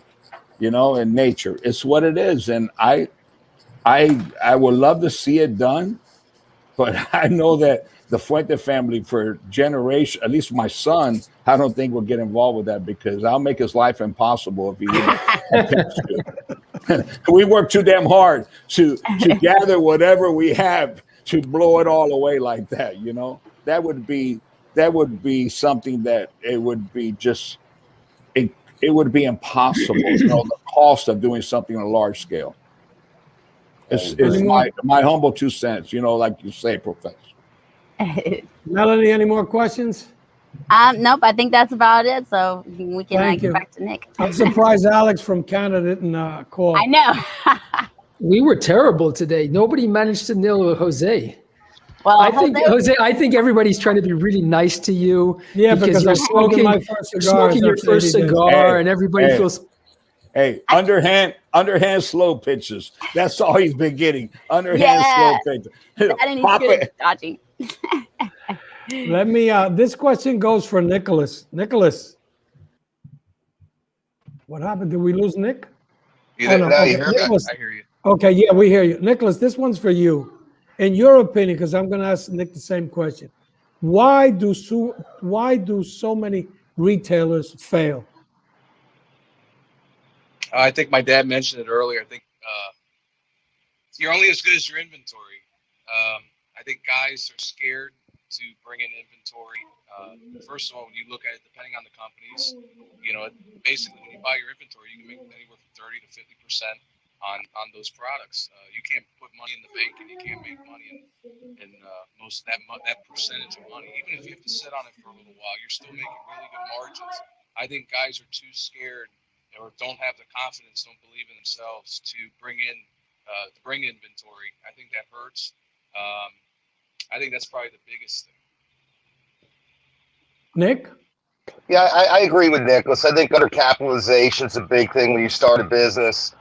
and nature. It's what it is. And I would love to see it done, but I know that the Fuente family for generations, at least my son, I don't think will get involved with that because I'll make his life impossible if he attempts to. We work too damn hard to gather whatever we have to blow it all away like that. That would be something that it would be just, it would be impossible. The cost of doing something on a large scale. It's my humble 2 cents, like you say, Professor. Melanie, any more questions? Nope, I think that's about it. So we can get back to Nick. I'm surprised Alex from Canada didn't call. I know. We were terrible today. Nobody managed to nail Jose. Well, I think everybody's trying to be really nice to you. Yeah, because you're smoking my first cigar. Smoking your first cigar, and everybody feels. Hey, underhand slow pitches. That's all he's been getting. Underhand slow pitches. Dodgy. Let me. This question goes for Nicholas. Nicholas, what happened? Did we lose Nick? You hear Nicholas, I hear you. Okay, yeah, we hear you, Nicholas. This one's for you. In your opinion, because I'm going to ask Nick the same question, why do so many retailers fail? I think my dad mentioned it earlier. I think you're only as good as your inventory. I think guys are scared to bring in inventory. First of all, when you look at it, depending on the companies, basically when you buy your inventory, you can make anywhere from 30 to 50% on those products. You can't put money in the bank, and you can't make money in most of that percentage of money. Even if you have to sit on it for a little while, you're still making really good margins. I think guys are too scared or don't have the confidence, don't believe in themselves to bring inventory. I think that hurts. I think that's probably the biggest thing. Nick? Yeah, I agree with Nicholas. I think undercapitalization is a big thing when you start a business.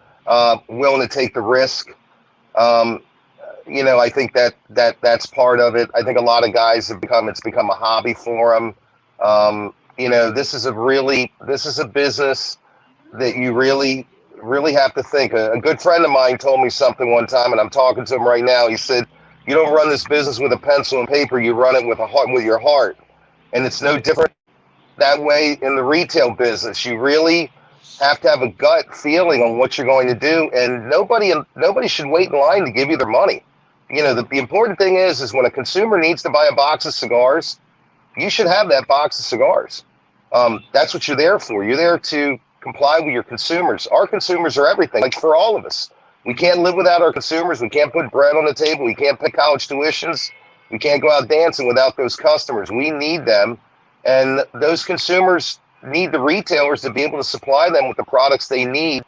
Willing to take the risk. I think that's part of it. I think a lot of guys it's become a hobby for them. This is a business that you really have to think. A good friend of mine told me something one time, and I'm talking to him right now. He said, "You don't run this business with a pencil and paper. You run it with your heart." And it's no different that way in the retail business. You really have to have a gut feeling on what you're going to do, and nobody should wait in line to give you their money. You know, the important thing is when a consumer needs to buy a box of cigars, you should have that box of cigars. That's what you're there for. You're there to comply with your consumers. Our consumers are everything, like for all of us. We can't live without our consumers. We can't put bread on the table. We can't pay college tuitions. We can't go out dancing without those customers. We need them. And those consumers need the retailers to be able to supply them with the products they need.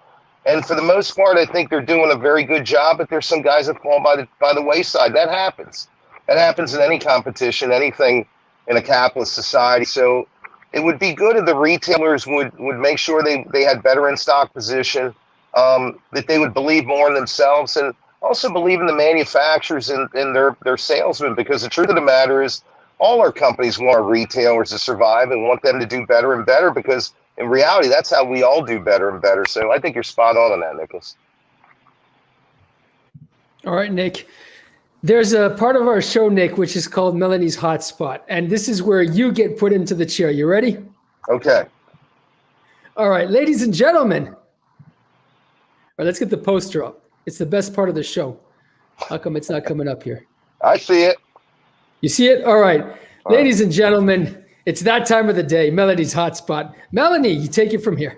And for the most part, I think they're doing a very good job, but there's some guys that fall by the wayside. That happens. That happens in any competition, anything in a capitalist society. So it would be good if the retailers would make sure they had better in-stock position, that they would believe more in themselves, and also believe in the manufacturers and their salesmen, because the truth of the matter is all our companies want our retailers to survive and want them to do better and better, because in reality, that's how we all do better and better. So I think you're spot on that, Nicholas. All right, Nick. There's a part of our show, Nick, which is called Melanie's Hotspot. And this is where you get put into the chair. You ready? Okay. All right, ladies and gentlemen. All right, let's get the poster up. It's the best part of the show. How come it's not coming up here? I see it. You see it? All right. Ladies and gentlemen, it's that time of the day, Melanie's Hotspot. Melanie, you take it from here.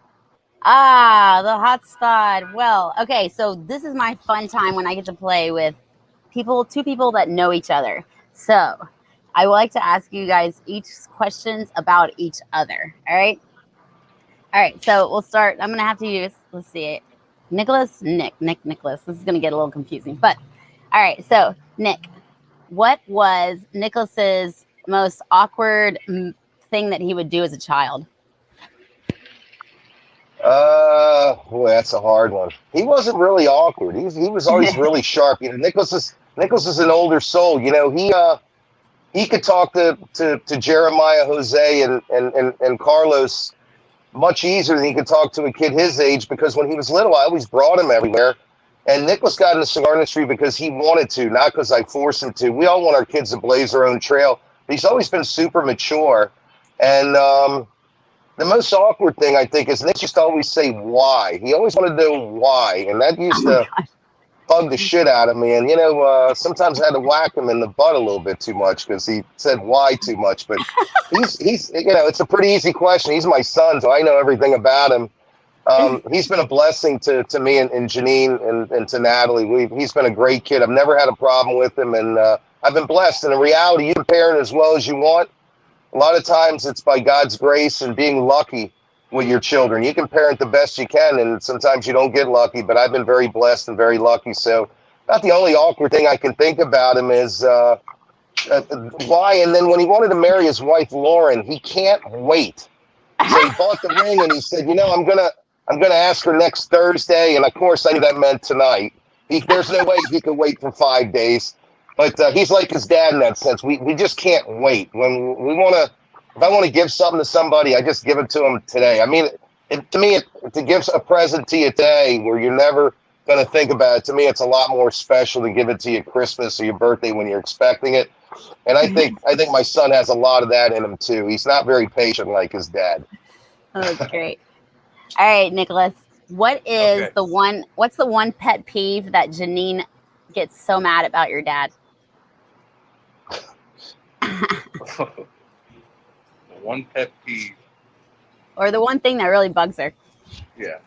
Ah, the hotspot. Well, okay, so this is my fun time when I get to play with two people that know each other. So I would like to ask you guys each questions about each other. All right. All right. So we'll start. I'm going to have to use, let's see, Nicholas, Nicholas. This is going to get a little confusing, but all right. So Nick, what was Nicholas's most awkward thing that he would do as a child? Boy, that's a hard one. He wasn't really awkward. He was always really sharp. You know, Nicholas is an older soul. You know, he could talk to Jeremiah, Jose, and Carlos much easier than he could talk to a kid his age, because when he was little, I always brought him everywhere. And Nicholas got in the cigar industry because he wanted to, not because I forced him to. We all want our kids to blaze their own trail. But he's always been super mature. And the most awkward thing, I think, is Nick used to always say why. He always wanted to know why. And that used to bug the shit out of me. And, you know, sometimes I had to whack him in the butt a little bit too much because he said why too much. But he's you know, it's a pretty easy question. He's my son, so I know everything about him. He's been a blessing to me and Janine and to Natalie. He's been a great kid. I've never had a problem with him, and I've been blessed. And in reality, you can parent as well as you want. A lot of times it's by God's grace and being lucky with your children. You can parent the best you can, and sometimes you don't get lucky, but I've been very blessed and very lucky. So not the only awkward thing I can think about him is why. And then when he wanted to marry his wife, Lauren, he can't wait. So he bought the ring and he said, you know, I'm gonna ask her next Thursday. And of course I knew that meant tonight. There's no way he could wait for 5 days. But he's like his dad in that sense. We just can't wait. When we want to, if I want to give something to somebody, I just give it to them today. I mean, to give a present to you today where you're never going to think about it, to me, it's a lot more special than give it to you at Christmas or your birthday when you're expecting it. And I think my son has a lot of that in him too. He's not very patient like his dad. Oh, that's great. All right, Nicholas, what's the one pet peeve that Janine gets so mad about your dad? One pet peeve. Or the one thing that really bugs her. Yeah.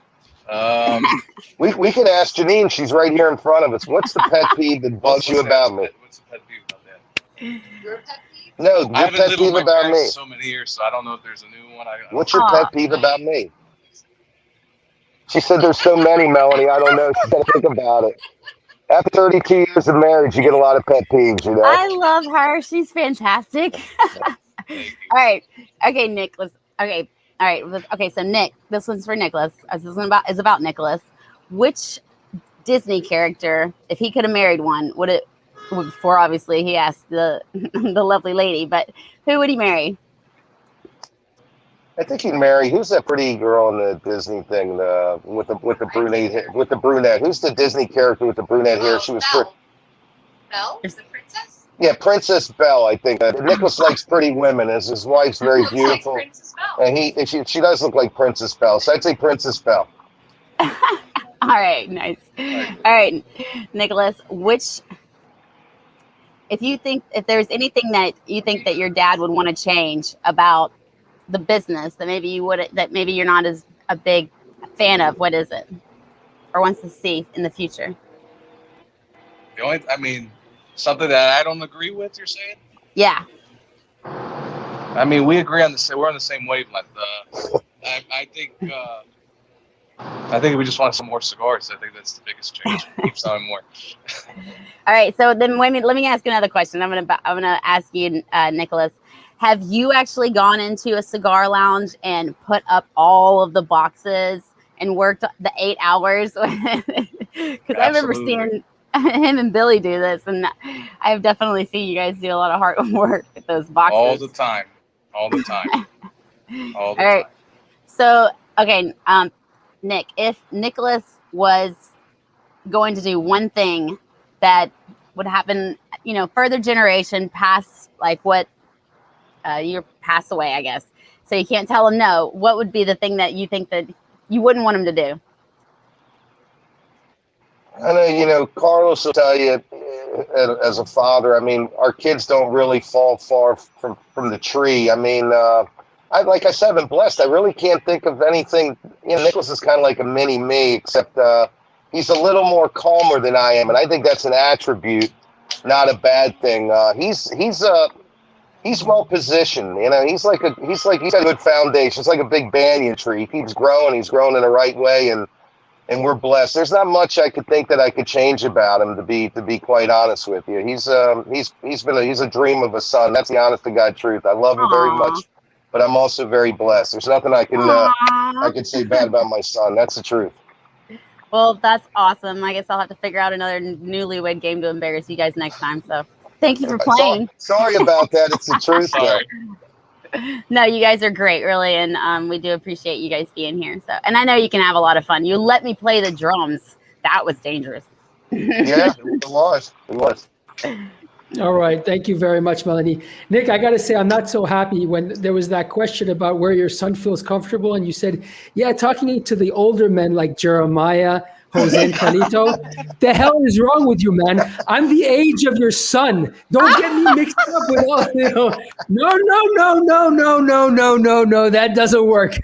We could ask Janine. She's right here in front of us. What's the pet peeve that bugs you about me? What's the pet peeve about that? Your pet peeve? No, your I haven't pet lived with peeve my about parents me. for so many years, so I don't know if there's a new one. What's your pet peeve about me? She said there's so many, Melanie. I don't know. She's got to think about it. After 32 years of marriage, you get a lot of pet peeves, you know? I love her. She's fantastic. All right. Okay, Nicholas. Okay. All right. Okay, so Nick, this one's for Nicholas. This one is about Nicholas. Which Disney character, if he could have married one, before obviously he asked the lovely lady, but who would he marry? I think he'd marry. Who's that pretty girl in the Disney thing? With the brunette. Who's the Disney character with the brunette hair? She was Belle. Belle, the princess. Yeah, Princess Belle. I think Nicholas likes pretty women. As his wife's very beautiful, and she does look like Princess Belle. So I'd say Princess Belle. All right, nice. All right, Nicholas, if there's anything that you think that your dad would want to change about the business that maybe you're not as a big fan of, what is it? Or wants to see in the future? Something that I don't agree with, you're saying? Yeah. I mean, we agree we're on the same wavelength. I think we just want some more cigars. I think that's the biggest change. Keep selling more. All right. So then let me ask another question. I'm gonna ask you, Nicholas. Have you actually gone into a cigar lounge and put up all of the boxes and worked the 8 hours? Because I remember seeing him and Billy do this, and I've definitely seen you guys do a lot of hard work with those boxes. All the time. All the right. So, okay, Nick, if Nicholas was going to do one thing that would happen, further generation past like what you pass away, I guess. So you can't tell him no. What would be the thing that you think that you wouldn't want him to do? I know, Carlos will tell you as a father, I mean, our kids don't really fall far from the tree. I mean, like I said, I've been blessed. I really can't think of anything. Nicholas is kind of like a mini me, except he's a little more calmer than I am. And I think that's an attribute, not a bad thing. He's well positioned. He's got a good foundation. It's like a big banyan tree. He keeps growing. He's growing in the right way. And we're blessed. There's not much I could think that I could change about him, to be quite honest with you. He's a dream of a son. That's the honest to God truth. I love him very much, but I'm also very blessed. There's nothing I can say bad about my son. That's the truth. Well, that's awesome. I guess I'll have to figure out another newlywed game to embarrass you guys next time. So thank you for playing. Sorry about that. It's the truth. No, you guys are great, really, and we do appreciate you guys being here. So, and I know you can have a lot of fun. You let me play the drums. That was dangerous. Yeah, it was. All right. Thank you very much, Melanie. Nick, I got to say, I'm not so happy when there was that question about where your son feels comfortable. And you said, yeah, talking to the older men like Jeremiah, Jose, and Carlito. The hell is wrong with you, man? I'm the age of your son. Don't get me mixed up with all, No. That doesn't work.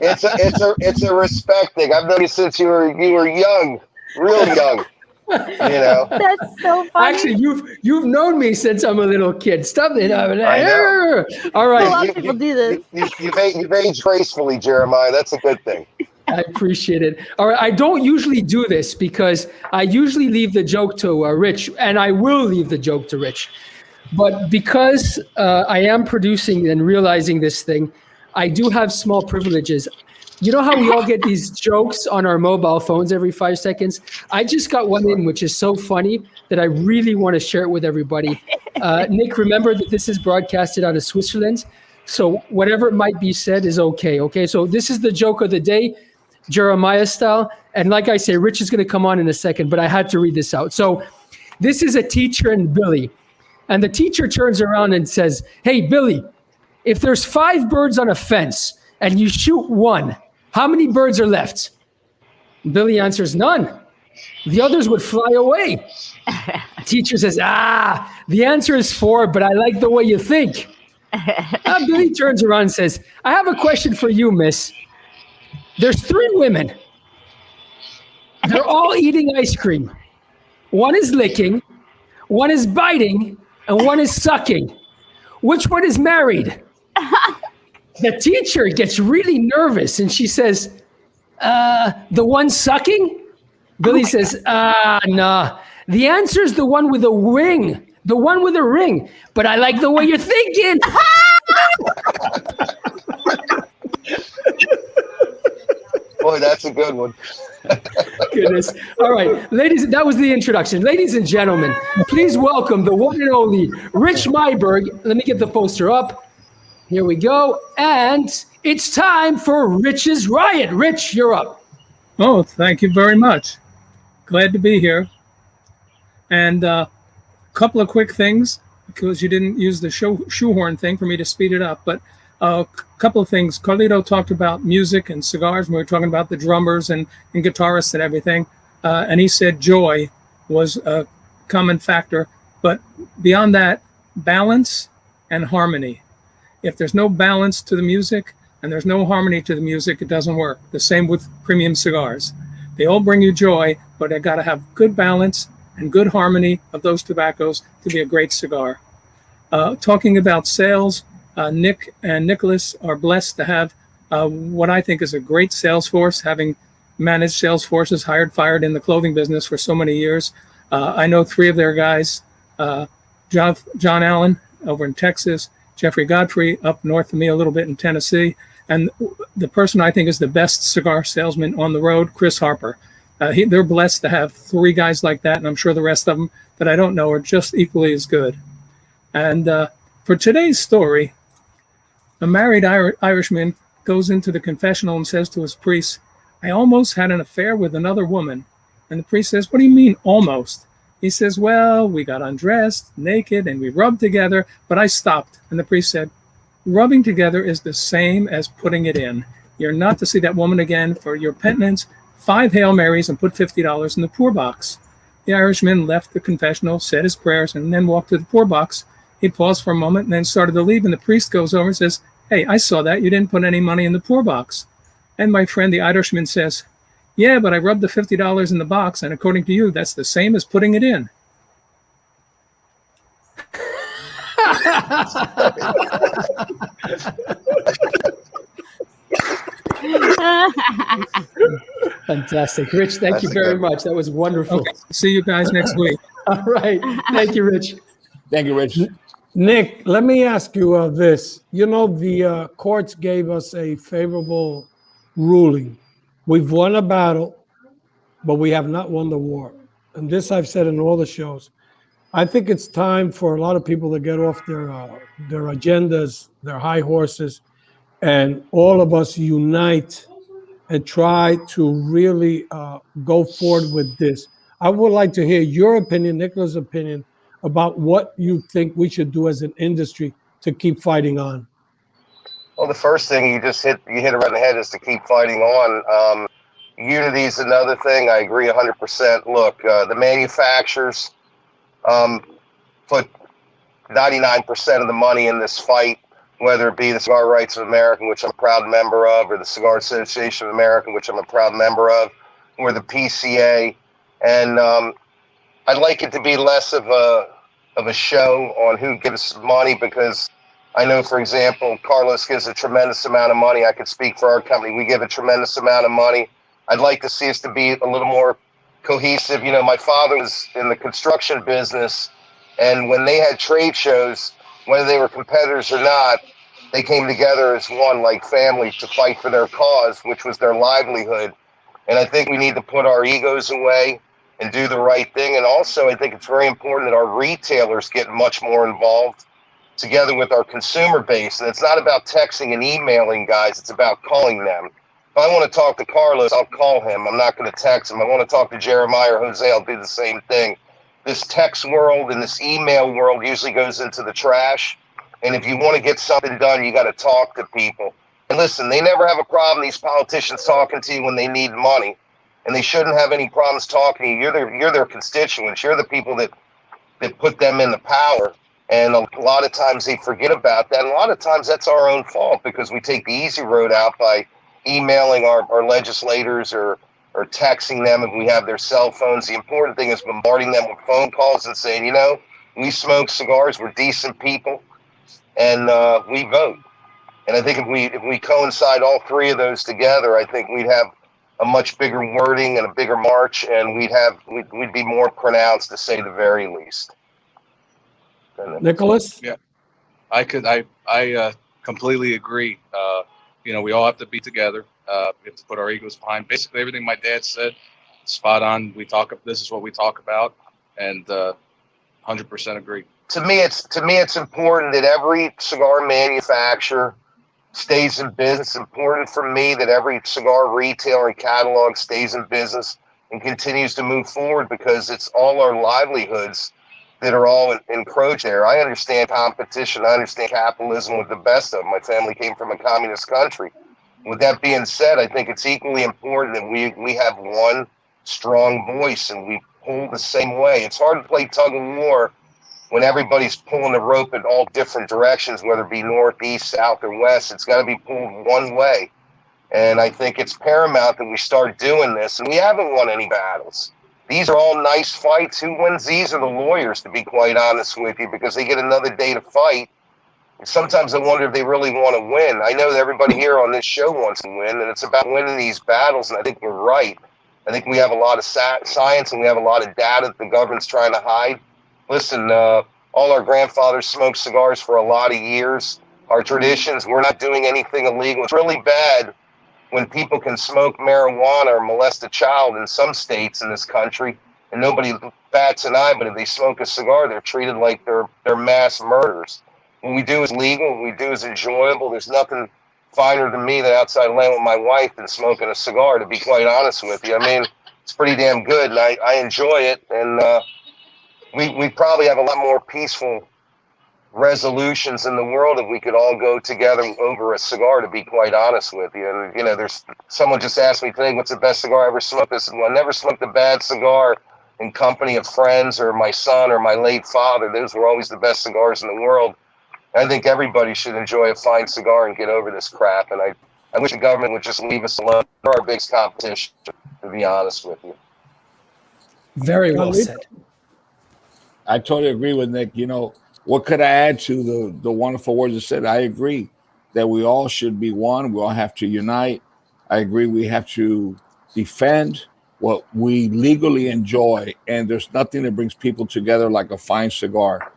It's a respect thing. I've known you since you were young, real young. That's so funny. Actually, you've known me since I'm a little kid. Stop it. I know. All right. A lot of people do this. You've aged gracefully, Jeremiah. That's a good thing. I appreciate it. All right. I don't usually do this because I usually leave the joke to Rich, and I will leave the joke to Rich. But because I am producing and realizing this thing, I do have small privileges. You know how we all get these jokes on our mobile phones every 5 seconds? I just got one in, which is so funny that I really want to share it with everybody. Nick, remember that this is broadcasted out of Switzerland. So whatever might be said is okay. Okay. So this is the joke of the day, Jeremiah style. And like I say, Rich is going to come on in a second, but I had to read this out. So this is a teacher and Billy. And the teacher turns around and says, hey, Billy, if there's 5 birds on a fence and you shoot one, how many birds are left? Billy answers, none. The others would fly away. Teacher says, the answer is 4, but I like the way you think. Billy turns around and says, I have a question for you, miss. There's 3 women. They're all eating ice cream. One is licking, one is biting, and one is sucking. Which one is married? The teacher gets really nervous and she says, the one sucking? Billy says, nah. The answer is the one with a ring. The one with a ring. But I like the way you're thinking. Boy, that's a good one. Goodness. All right. Ladies, that was the introduction. Ladies and gentlemen, please welcome the one and only Rich Myberg. Let me get the poster up. Here we go. And it's time for Rich's Riot. Rich, you're up. Oh, thank you very much. Glad to be here. And couple of quick things, because you didn't use the shoehorn thing for me to speed it up, but a couple of things. Carlito talked about music and cigars, and we were talking about the drummers and guitarists and everything. And he said joy was a common factor. But beyond that, balance and harmony. If there's no balance to the music and there's no harmony to the music, it doesn't work. The same with premium cigars. They all bring you joy, but they got to have good balance and good harmony of those tobaccos to be a great cigar. Talking about sales, Nick and Nicholas are blessed to have what I think is a great sales force, having managed sales forces, hired, fired in the clothing business for so many years. I know 3 of their guys, John Allen over in Texas, Jeffrey Godfrey up north of me a little bit in Tennessee, and the person I think is the best cigar salesman on the road, Chris Harper. They're blessed to have 3 guys like that, and I'm sure the rest of them that I don't know are just equally as good. And for today's story, a married Irishman goes into the confessional and says to his priest, "I almost had an affair with another woman." And the priest says, "What do you mean, almost?" He says, "Well, we got undressed, naked, and we rubbed together, but I stopped." And the priest said, "Rubbing together is the same as putting it in. You're not to see that woman again. For your penitence, 5 Hail Marys and put $50 in the poor box." The Irishman left the confessional, said his prayers, and then walked to the poor box. He paused for a moment and then started to leave, and the priest goes over and says, "Hey, I saw that. You didn't put any money in the poor box." And my friend, the Irishman, says, "Yeah, but I rubbed the $50 in the box, and according to you, that's the same as putting it in." Fantastic. Rich, thank you very much. That was wonderful. Okay, see you guys next week. All right. Thank you, Rich. Thank you, Rich. Nick, let me ask you this. You know, the courts gave us a favorable ruling. We've won a battle, but we have not won the war. And this I've said in all the shows. I think it's time for a lot of people to get off their agendas, their high horses, and all of us unite and try to really go forward with this. I would like to hear your opinion, Nicola's opinion, about what you think we should do as an industry to keep fighting on. Well, the first thing you hit it right in the head is to keep fighting on. Unity is another thing. I agree 100%. Look, the manufacturers put 99% of the money in this fight, whether it be the Cigar Rights of America, which I'm a proud member of, or the Cigar Association of America, which I'm a proud member of, or the PCA. And I'd like it to be less of a show on who gives money, because I know, for example, Carlos gives a tremendous amount of money. I could speak for our company. We give a tremendous amount of money. I'd like to see us to be a little more cohesive. You know, my father was in the construction business, and when they had trade shows, whether they were competitors or not, they came together as one, like family, to fight for their cause, which was their livelihood. And I think we need to put our egos away and do the right thing. And also, I think it's very important that our retailers get much more involved together with our consumer base. And it's not about texting and emailing, guys. It's about calling them. If I want to talk to Carlos, I'll call him. I'm not going to text him. I want to talk to Jeremiah or Jose, I'll do the same thing. This text world and this email world usually goes into the trash. And if you want to get something done, you got to talk to people. And listen, they never have a problem, these politicians, talking to you when they need money. And they shouldn't have any problems talking to you. You're their constituents. You're the people that put them in the power. And a lot of times they forget about that. And a lot of times that's our own fault, because we take the easy road out by emailing our legislators or texting them if we have their cell phones. The important thing is bombarding them with phone calls and saying, you know, we smoke cigars, we're decent people, and we vote. And I think if we coincide all 3 of those together, I think we'd have a much bigger wording and a bigger march, and we'd be more pronounced, to say the very least. Nicholas? Yeah, I completely agree. You know, we all have to be together. We have to put our egos behind. Basically, everything my dad said, spot on. This is what we talk about, and 100% agree. To me, it's important that every cigar manufacturer stays in business. It's important for me that every cigar retailer and catalog stays in business and continues to move forward, because it's all our livelihoods that are all encroached there. I understand competition. I understand capitalism with the best of them. My family came from a communist country. With that being said, I think it's equally important that we have one strong voice and we pull the same way. It's hard to play tug of war when everybody's pulling the rope in all different directions, whether it be north, east, south, or west. It's got to be pulled one way. And I think it's paramount that we start doing this. And we haven't won any battles. These are all nice fights. Who wins these are the lawyers, to be quite honest with you, because they get another day to fight. And sometimes I wonder if they really want to win. I know that everybody here on this show wants to win, and it's about winning these battles, and I think we're right. I think we have a lot of science, and we have a lot of data that the government's trying to hide. Listen, all our grandfathers smoked cigars for a lot of years. Our traditions, we're not doing anything illegal. It's really bad when people can smoke marijuana or molest a child in some states in this country, and nobody bats an eye, but if they smoke a cigar, they're treated like they're mass murderers. What we do is legal, what we do is enjoyable. There's nothing finer to me than outside laying with my wife than smoking a cigar, to be quite honest with you. I mean, it's pretty damn good, and I enjoy it, and we probably have a lot more peaceful resolutions in the world if we could all go together over a cigar, to be quite honest with you. And, you know, there's someone just asked me today, what's the best cigar I ever smoked? I said, well, I never smoked a bad cigar in company of friends or my son or my late father. Those were always the best cigars in the world. I think everybody should enjoy a fine cigar and get over this crap. And I wish the government would just leave us alone. They're our biggest competition, to be honest with you. Very well said. I totally agree with Nick. You know, what could I add to the wonderful words you said? I agree that we all should be one. We all have to unite. I agree we have to defend what we legally enjoy. And there's nothing that brings people together like a fine cigar.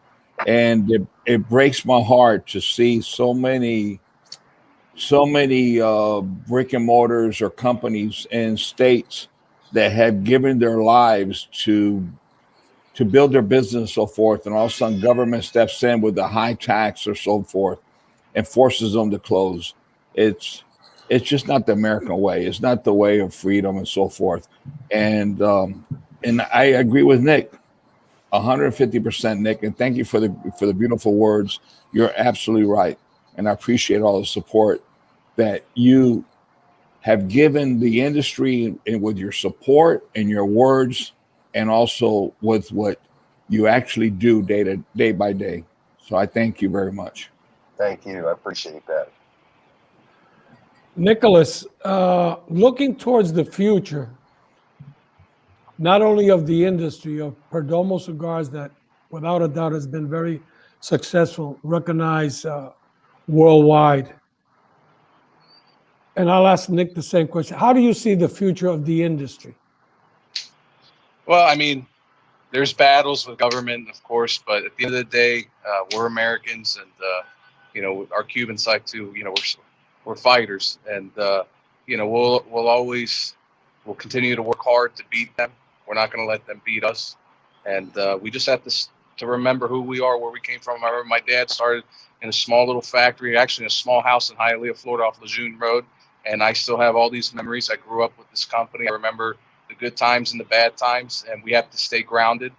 And it breaks my heart to see so many brick and mortars or companies in states that have given their lives to build their business and so forth, and all of a sudden government steps in with a high tax or so forth and forces them to close. It's just not the American way. It's not the way of freedom and so forth. And I agree with Nick, 150%, Nick. And thank you for the beautiful words. You're absolutely right, and I appreciate all the support that you have given the industry and with your support and your words, and also with what you actually do day by day. So I thank you very much. Thank you. I appreciate that. Nicholas, looking towards the future, not only of the industry of Perdomo cigars that without a doubt has been very successful, recognized worldwide. And I'll ask Nick the same question. How do you see the future of the industry? Well, I mean, there's battles with government, of course, but at the end of the day, we're Americans, and you know, our Cuban side too. You know, we're fighters, and you know, we'll continue to work hard to beat them. We're not going to let them beat us, and we just have to remember who we are, where we came from. I remember my dad started in a small little factory, actually in a small house in Hialeah, Florida, off Lejeune Road, and I still have all these memories. I grew up with this company. I remember the good times and the bad times, and we have to stay grounded.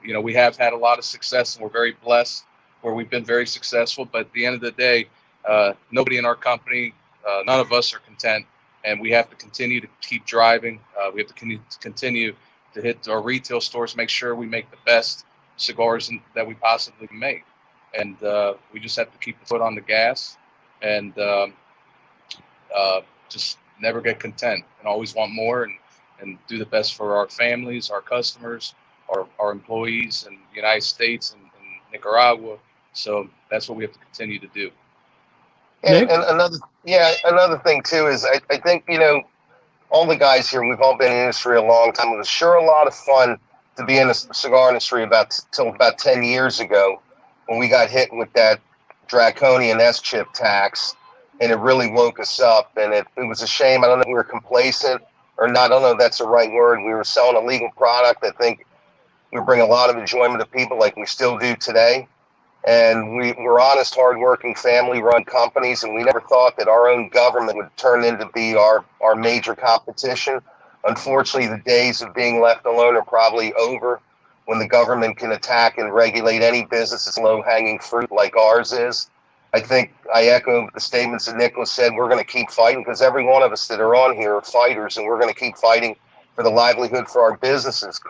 You know, we have had a lot of success, and we're very blessed where we've been very successful. But at the end of the day, nobody in our company, none of us are content, and we have to continue to keep driving. We have to continue to hit our retail stores, make sure we make the best cigars that we possibly make. And we just have to keep the foot on the gas and just never get content and always want more, and do the best for our families, our customers, our employees in the United States and Nicaragua. So that's what we have to continue to do. And another thing too is I think, you know, all the guys here, we've all been in the industry a long time. It was sure a lot of fun to be in the cigar industry till about 10 years ago when we got hit with that draconian S-chip tax, and it really woke us up. And it was a shame. I don't know if we were complacent or not. I don't know if that's the right word. We were selling a legal product. I think we bring a lot of enjoyment to people like we still do today. And we're honest, hardworking, family-run companies, and we never thought that our own government would turn into be our major competition. Unfortunately, the days of being left alone are probably over. when the government can attack and regulate any business that's low-hanging fruit like ours is. I think I echo the statements that Nicholas said. We're going to keep fighting because every one of us that are on here are fighters, and we're going to keep fighting for the livelihood for our businesses.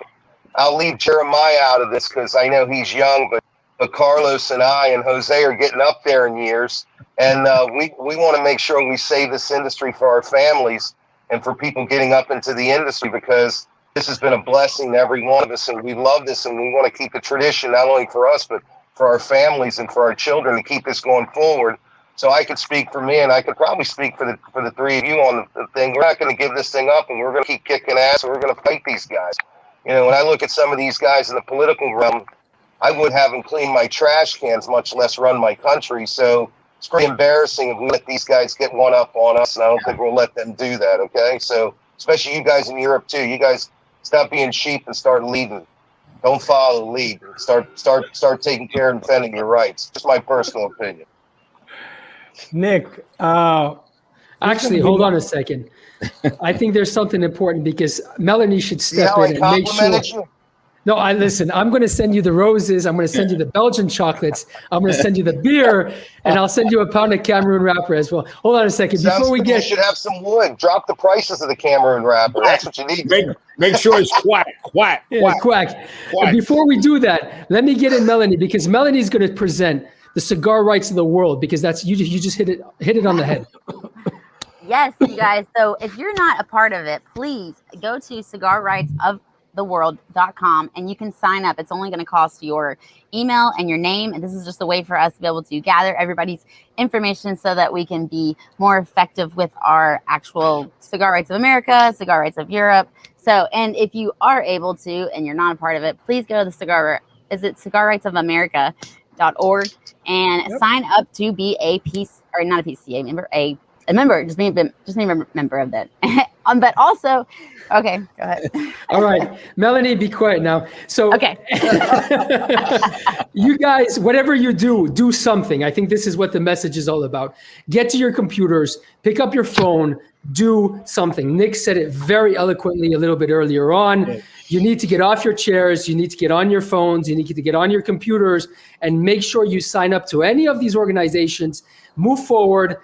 I'll leave Jeremiah out of this because I know he's young, but Carlos and I and Jose are getting up there in years, and we want to make sure we save this industry for our families and for people getting up into the industry, because this has been a blessing to every one of us, and we love this, and we want to keep a tradition not only for us but for our families and for our children to keep this going forward. So I could speak for me, and I could probably speak for the three of you on the thing. We're not going to give this thing up, and we're going to keep kicking ass, and we're going to fight these guys. You know, when I look at some of these guys in the political realm, I would have them clean my trash cans, much less run my country. So it's pretty embarrassing if we let these guys get one up on us, and I don't think we'll let them do that, okay? So especially you guys in Europe, too. You guys stop being sheep and start leading. Don't follow the lead. Start taking care and defending your rights. Just my personal opinion. Nick, actually, hold on a second. I think there's something important because Melanie should step in and make sure. You? No, listen. I'm going to send you the roses. I'm going to send you the Belgian chocolates. I'm going to send you the beer, and I'll send you a pound of Cameroon wrapper as well. Hold on a second. Before we get, you should have some wood. Drop the prices of the Cameroon wrapper. That's what you need. Make sure it's quack. Yeah, quack. Before we do that, let me get in Melanie, because Melanie's going to present the cigar rights of the world, because that's you just hit it on the head. Yes, you guys. So if you're not a part of it, please go to cigarrightsoftheworld.com and you can sign up. It's only going to cost your email and your name. And this is just a way for us to be able to gather everybody's information so that we can be more effective with our actual Cigar Rights of America, Cigar Rights of Europe. So, and if you are able to, and you're not a part of it, please go to the cigarrightsofamerica.org and sign up to be a not a PCA member, a member, just be a member of that. But also, okay, go ahead. All right, Melanie, be quiet now. So, okay. You guys, whatever you do something. I think this is what the message is all about. Get to your computers, pick up your phone, do something. Nick said it very eloquently a little bit earlier on. Yeah. You need to get off your chairs. You need to get on your phones. You need to get on your computers and make sure you sign up to any of these organizations. Move forward.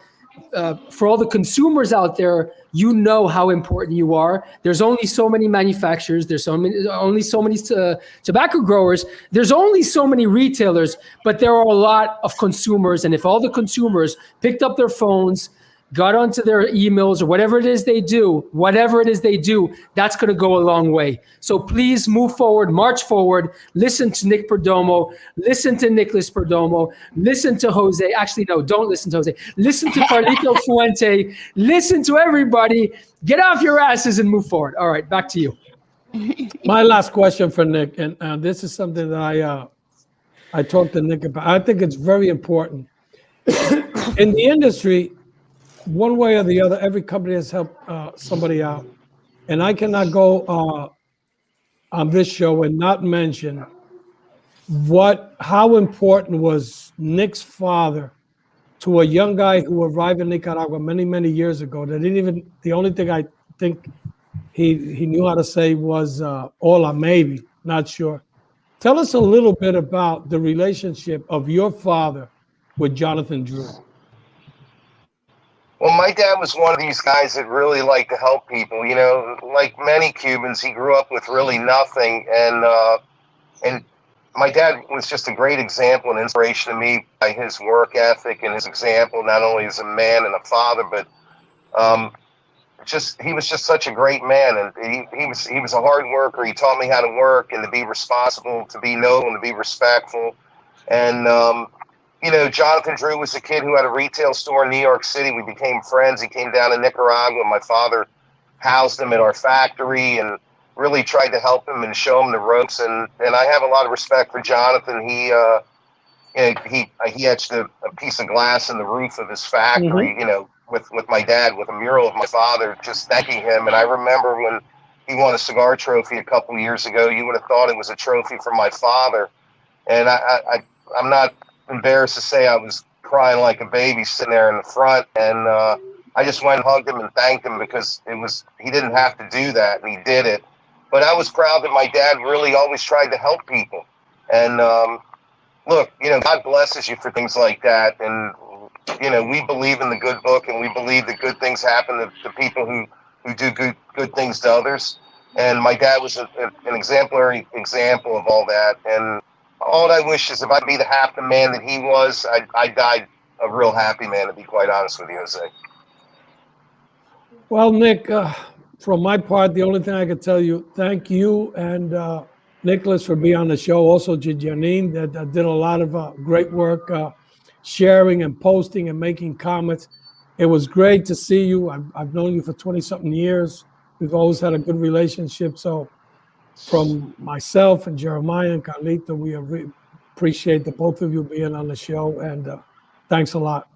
For all the consumers out there, you know how important you are. There's only so many manufacturers. There's only so many tobacco growers. There's only so many retailers, but there are a lot of consumers. And if all the consumers picked up their phones, got onto their emails or whatever it is they do, that's going to go a long way. So please move forward, march forward, listen to Nick Perdomo, listen to Nicholas Perdomo, listen to Jose. Actually, no, don't listen to Jose. Listen to Carlito Fuente, listen to everybody, get off your asses and move forward. All right, back to you. My last question for Nick, and this is something that I talked to Nick about. I think it's very important. In the industry, one way or the other, every company has helped somebody out. And I cannot go on this show and not mention how important was Nick's father to a young guy who arrived in Nicaragua many, many years ago. The only thing I think he knew how to say was hola, maybe, not sure. Tell us a little bit about the relationship of your father with Jonathan Drew. Well, my dad was one of these guys that really liked to help people. You know, like many Cubans, he grew up with really nothing, and my dad was just a great example and inspiration to me by his work ethic and his example, not only as a man and a father, but he was just such a great man, and he was a hard worker. He taught me how to work and to be responsible, to be noble, and to be respectful, and you know, Jonathan Drew was a kid who had a retail store in New York City. We became friends. He came down to Nicaragua. My father housed him at our factory and really tried to help him and show him the ropes. And I have a lot of respect for Jonathan. He etched a piece of glass in the roof of his factory, you know, with my dad, with a mural of my father, just thanking him. And I remember when he won a cigar trophy a couple of years ago, you would have thought it was a trophy from my father. And I'm not embarrassed to say I was crying like a baby sitting there in the front, and I just went and hugged him and thanked him, because he didn't have to do that, and he did it. But I was proud that my dad really always tried to help people. And look, God blesses you for things like that. And, we believe in the good book, and we believe that good things happen to people who do good things to others. And my dad was an exemplary example of all that. And all I wish is if I'd be the half the man that he was, I died a real happy man, to be quite honest with you, Jose. Well, Nick, from my part, the only thing I could tell you, thank you and Nicholas for being on the show. Also to Janine that did a lot of great work sharing and posting and making comments. It was great to see you. I've known you for 20-something years. We've always had a good relationship. So from myself and Jeremiah and Carlito, we appreciate the both of you being on the show. And thanks a lot.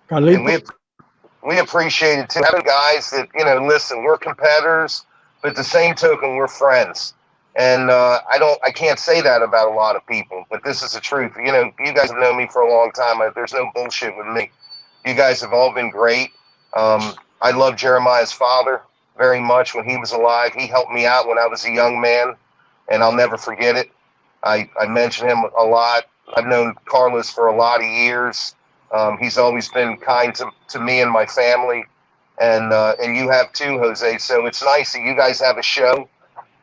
Carlito? And we appreciate it too. Having guys that, listen, we're competitors, but at the same token, we're friends. And I can't say that about a lot of people, but this is the truth. You guys have known me for a long time. There's no bullshit with me. You guys have all been great. I love Jeremiah's father very much when he was alive. He helped me out when I was a young man, and I'll never forget it. I mention him a lot. I've known Carlos for a lot of years. He's always been kind to me and my family, and you have too, Jose. So it's nice that you guys have a show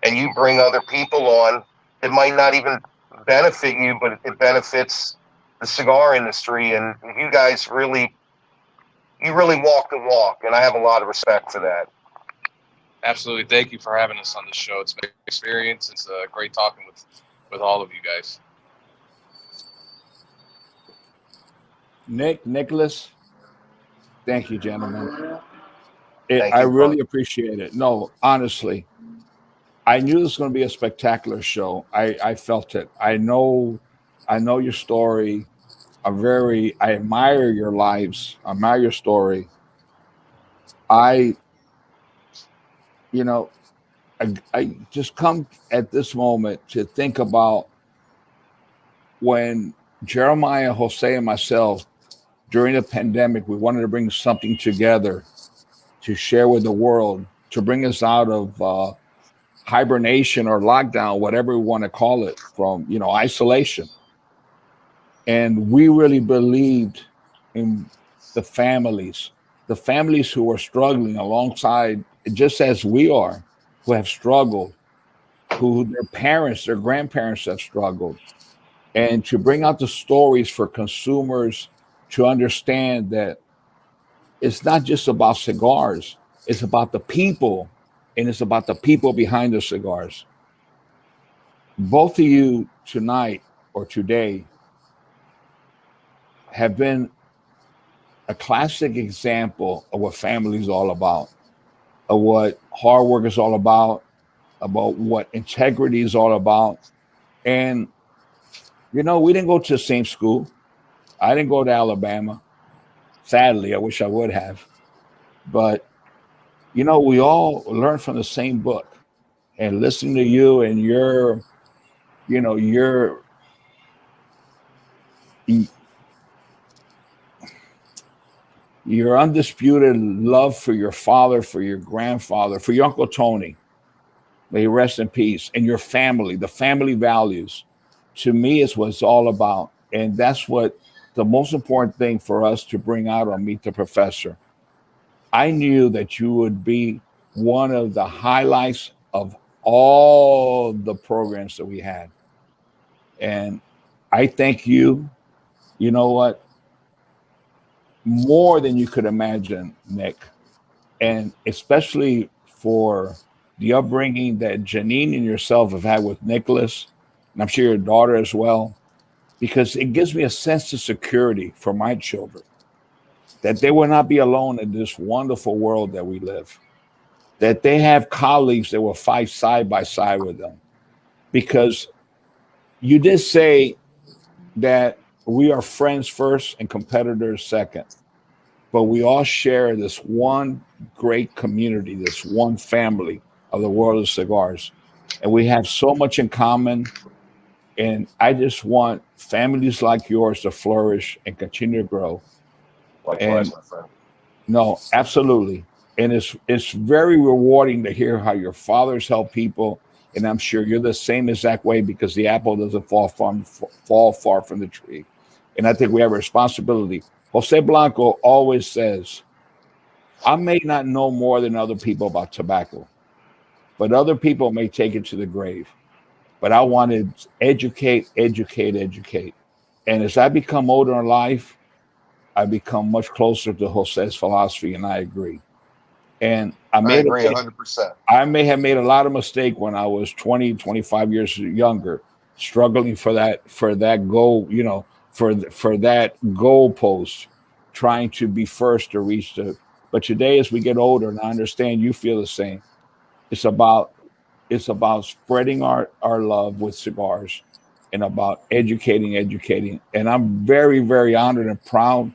and you bring other people on that might not even benefit you, but it benefits the cigar industry. And you guys really walk the walk, and I have a lot of respect for that. Absolutely. Thank you for having us on the show. It's been an experience. It's great talking with all of you guys. Nicholas, thank you, gentlemen. Thank I you, really Paul. appreciate it. No, honestly, I knew this was going to be a spectacular show. I felt it. I know your story. I admire your lives. I admire your story. I just come at this moment to think about when Jeremiah, Jose, and myself, during the pandemic, we wanted to bring something together to share with the world, to bring us out of hibernation or lockdown, whatever we want to call it, from isolation. And we really believed in the families who are struggling alongside, just as we are, who have struggled, who their parents, their grandparents have struggled, and to bring out the stories for consumers to understand that it's not just about cigars, it's about the people, and it's about the people behind the cigars. Both of you tonight or today have been a classic example of what family is all about, of what hard work is all about what integrity is all about. And, we didn't go to the same school. I didn't go to Alabama. Sadly, I wish I would have. But, we all learn from the same book. And listening to you and your undisputed love for your father, for your grandfather, for your Uncle Tony, may he rest in peace, and your family, the family values, to me is what it's all about. And that's what the most important thing for us to bring out on Meet the Professor. I knew that you would be one of the highlights of all the programs that we had. And I thank you, you know what, more than you could imagine, Nick. And especially for the upbringing that Janine and yourself have had with Nicholas, and I'm sure your daughter as well, because it gives me a sense of security for my children, that they will not be alone in this wonderful world that we live, that they have colleagues that will fight side by side with them. Because you did say that we are friends first and competitors second, but we all share this one great community, this one family of the world of cigars. And we have so much in common. And I just want families like yours to flourish and continue to grow. Likewise, my friend. No, absolutely. And it's very rewarding to hear how your father's helped people And I'm sure you're the same exact way, because the apple doesn't fall far from the tree. And I think we have a responsibility. Jose Blanco always says, I may not know more than other people about tobacco, but other people may take it to the grave. But I want to educate. And as I become older in life, I become much closer to Jose's philosophy, and I agree. And I agree 100%. I may have made a lot of mistake when I was 20, 25 years younger, struggling for that goal, for that goal post, trying to be first to reach the. But today, as we get older, and I understand you feel the same, it's about spreading our love with cigars, and about educating. And I'm very, very honored and proud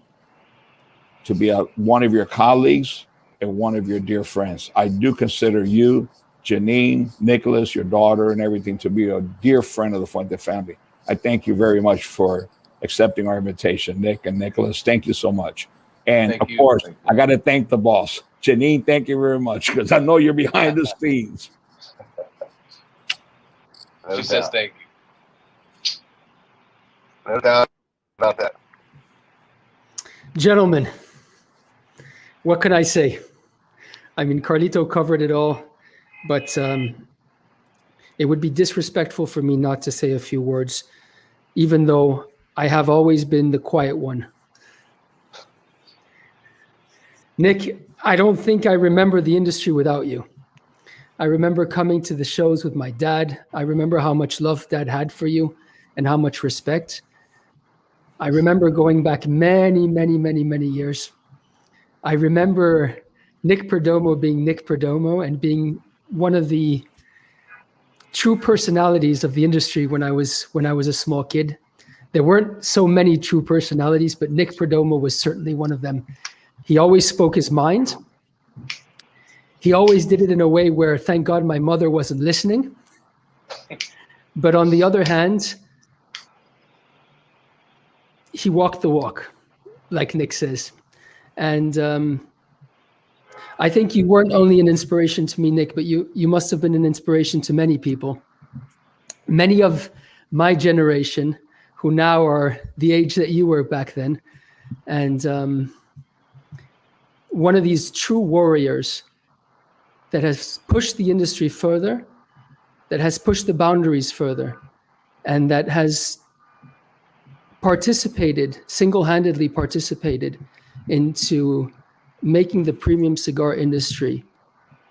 to be one of your colleagues and one of your dear friends. I do consider you, Janine, Nicholas, your daughter, and everything to be a dear friend of the Fuente family. I thank you very much for accepting our invitation, Nick and Nicholas. Thank you so much. And of course, I got to thank the boss. Janine, thank you very much, because I know you're behind the scenes. She says thank you. No doubt about that. Gentlemen, what can I say? I mean, Carlito covered it all, but it would be disrespectful for me not to say a few words, even though I have always been the quiet one. Nick, I don't think I remember the industry without you. I remember coming to the shows with my dad. I remember how much love Dad had for you and how much respect. I remember going back many, many, many, many years. I remember Nick Perdomo being Nick Perdomo and being one of the true personalities of the industry when I was a small kid. There weren't so many true personalities, but Nick Perdomo was certainly one of them. He always spoke his mind. He always did it in a way where, thank God, my mother wasn't listening. But on the other hand, he walked the walk, like Nick says. And I think you weren't only an inspiration to me, Nick, but you must have been an inspiration to many people. Many of my generation who now are the age that you were back then. And one of these true warriors that has pushed the industry further, that has pushed the boundaries further, and that has single-handedly participated into making the premium cigar industry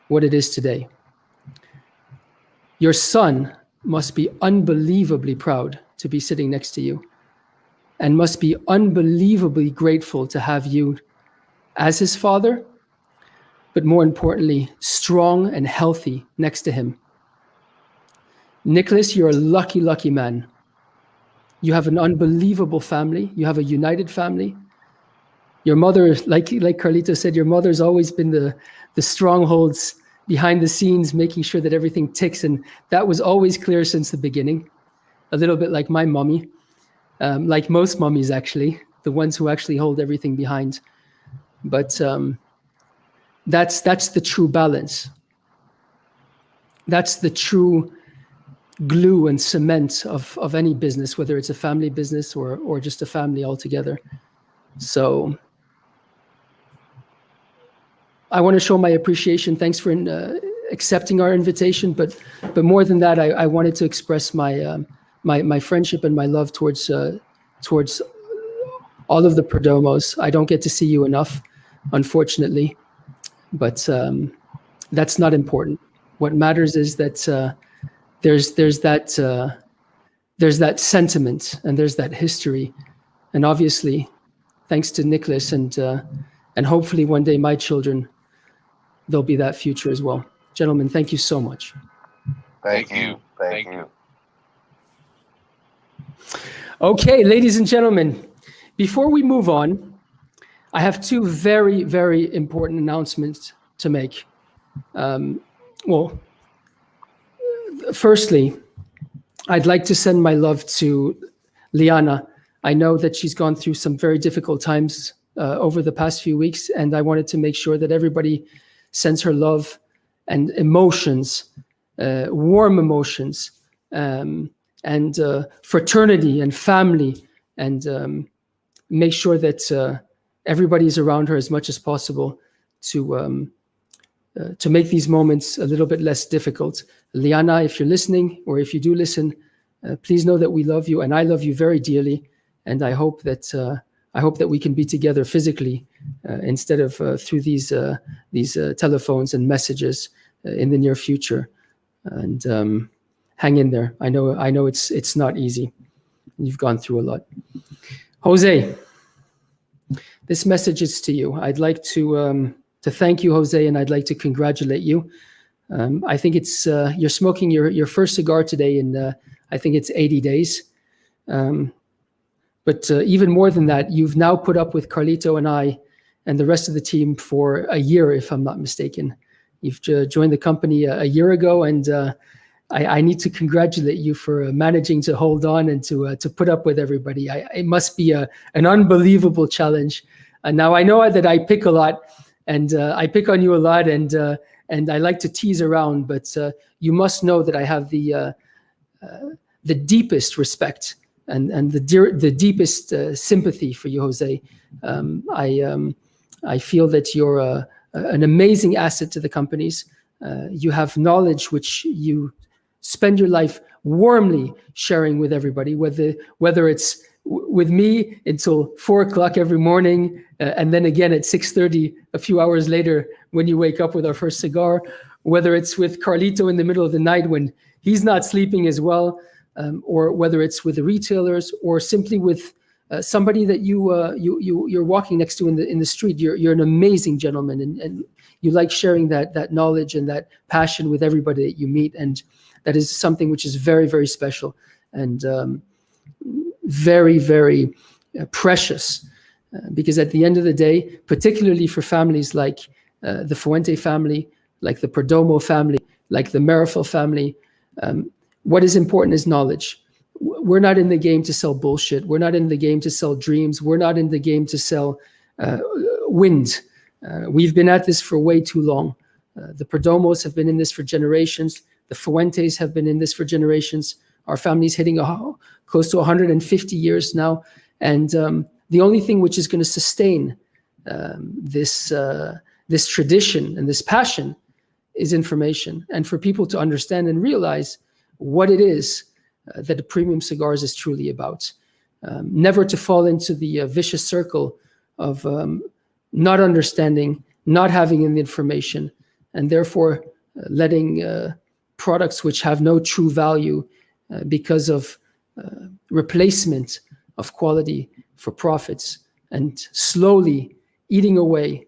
what it is today. Your son must be unbelievably proud to be sitting next to you, and must be unbelievably grateful to have you as his father, but more importantly, strong and healthy next to him. Nicholas, you're a lucky, lucky man. You have an unbelievable family. You have a united family. Your mother, like Carlito said, your mother's always been the strongholds behind the scenes, making sure that everything ticks. And that was always clear since the beginning. A little bit like my mommy, like most mummies, actually, the ones who actually hold everything behind. But that's the true balance. That's the true glue and cement of any business, whether it's a family business or just a family altogether. So I want to show my appreciation. Thanks for accepting our invitation. But more than that, I wanted to express my friendship and my love towards all of the Perdomos. I don't get to see you enough, unfortunately, but that's not important. What matters is that there's that sentiment and there's that history, and obviously, thanks to Nicholas and hopefully one day my children, there'll be that future as well. Gentlemen, thank you so much. Thank you. Thank you. Okay, ladies and gentlemen, before we move on, I have two very, very important announcements to make. Firstly, I'd like to send my love to Liana. I know that she's gone through some very difficult times over the past few weeks, and I wanted to make sure that everybody sends her love and emotions warm emotions, and fraternity and family, and make sure that everybody is around her as much as possible to make these moments a little bit less difficult. Liana, if you're listening, or if you do listen, please know that we love you, and I love you very dearly. And I hope that we can be together physically instead of through these telephones and messages in the near future. And hang in there. I know it's not easy. You've gone through a lot. Jose, this message is to you. I'd like to thank you, Jose, and I'd like to congratulate you. I think it's you're smoking your first cigar today in I think it's 80 days. But even more than that, you've now put up with Carlito and I and the rest of the team for a year, if I'm not mistaken. You've joined the company a year ago, and I need to congratulate you for managing to hold on and to put up with everybody. It must be an unbelievable challenge. Now I know that I pick a lot, and I pick on you a lot, and I like to tease around. But you must know that I have the deepest respect and the deepest sympathy for you, Jose. I feel that you're an amazing asset to the companies. You have knowledge which you spend your life warmly sharing with everybody, whether it's with me until 4 o'clock every morning, and then again at 6:30 a few hours later when you wake up with our first cigar, whether it's with Carlito in the middle of the night when he's not sleeping as well, or whether it's with the retailers, or simply with somebody that you're walking next to in the street. You're an amazing gentleman, and you like sharing that knowledge and that passion with everybody that you meet, and that is something which is very, very special and very, very precious. Because at the end of the day, particularly for families like the Fuente family, like the Perdomo family, like the Meerapfel family, what is important is knowledge. We're not in the game to sell bullshit. We're not in the game to sell dreams. We're not in the game to sell wind. We've been at this for way too long. The Perdomos have been in this for generations. The Fuentes have been in this for generations. Our family's hitting close to 150 years now. And the only thing which is going to sustain this tradition and this passion is information. And for people to understand and realize what it is that the premium cigars is truly about. Never to fall into the vicious circle of not understanding, not having the information, and therefore letting products which have no true value because of replacement of quality for profits, and slowly eating away,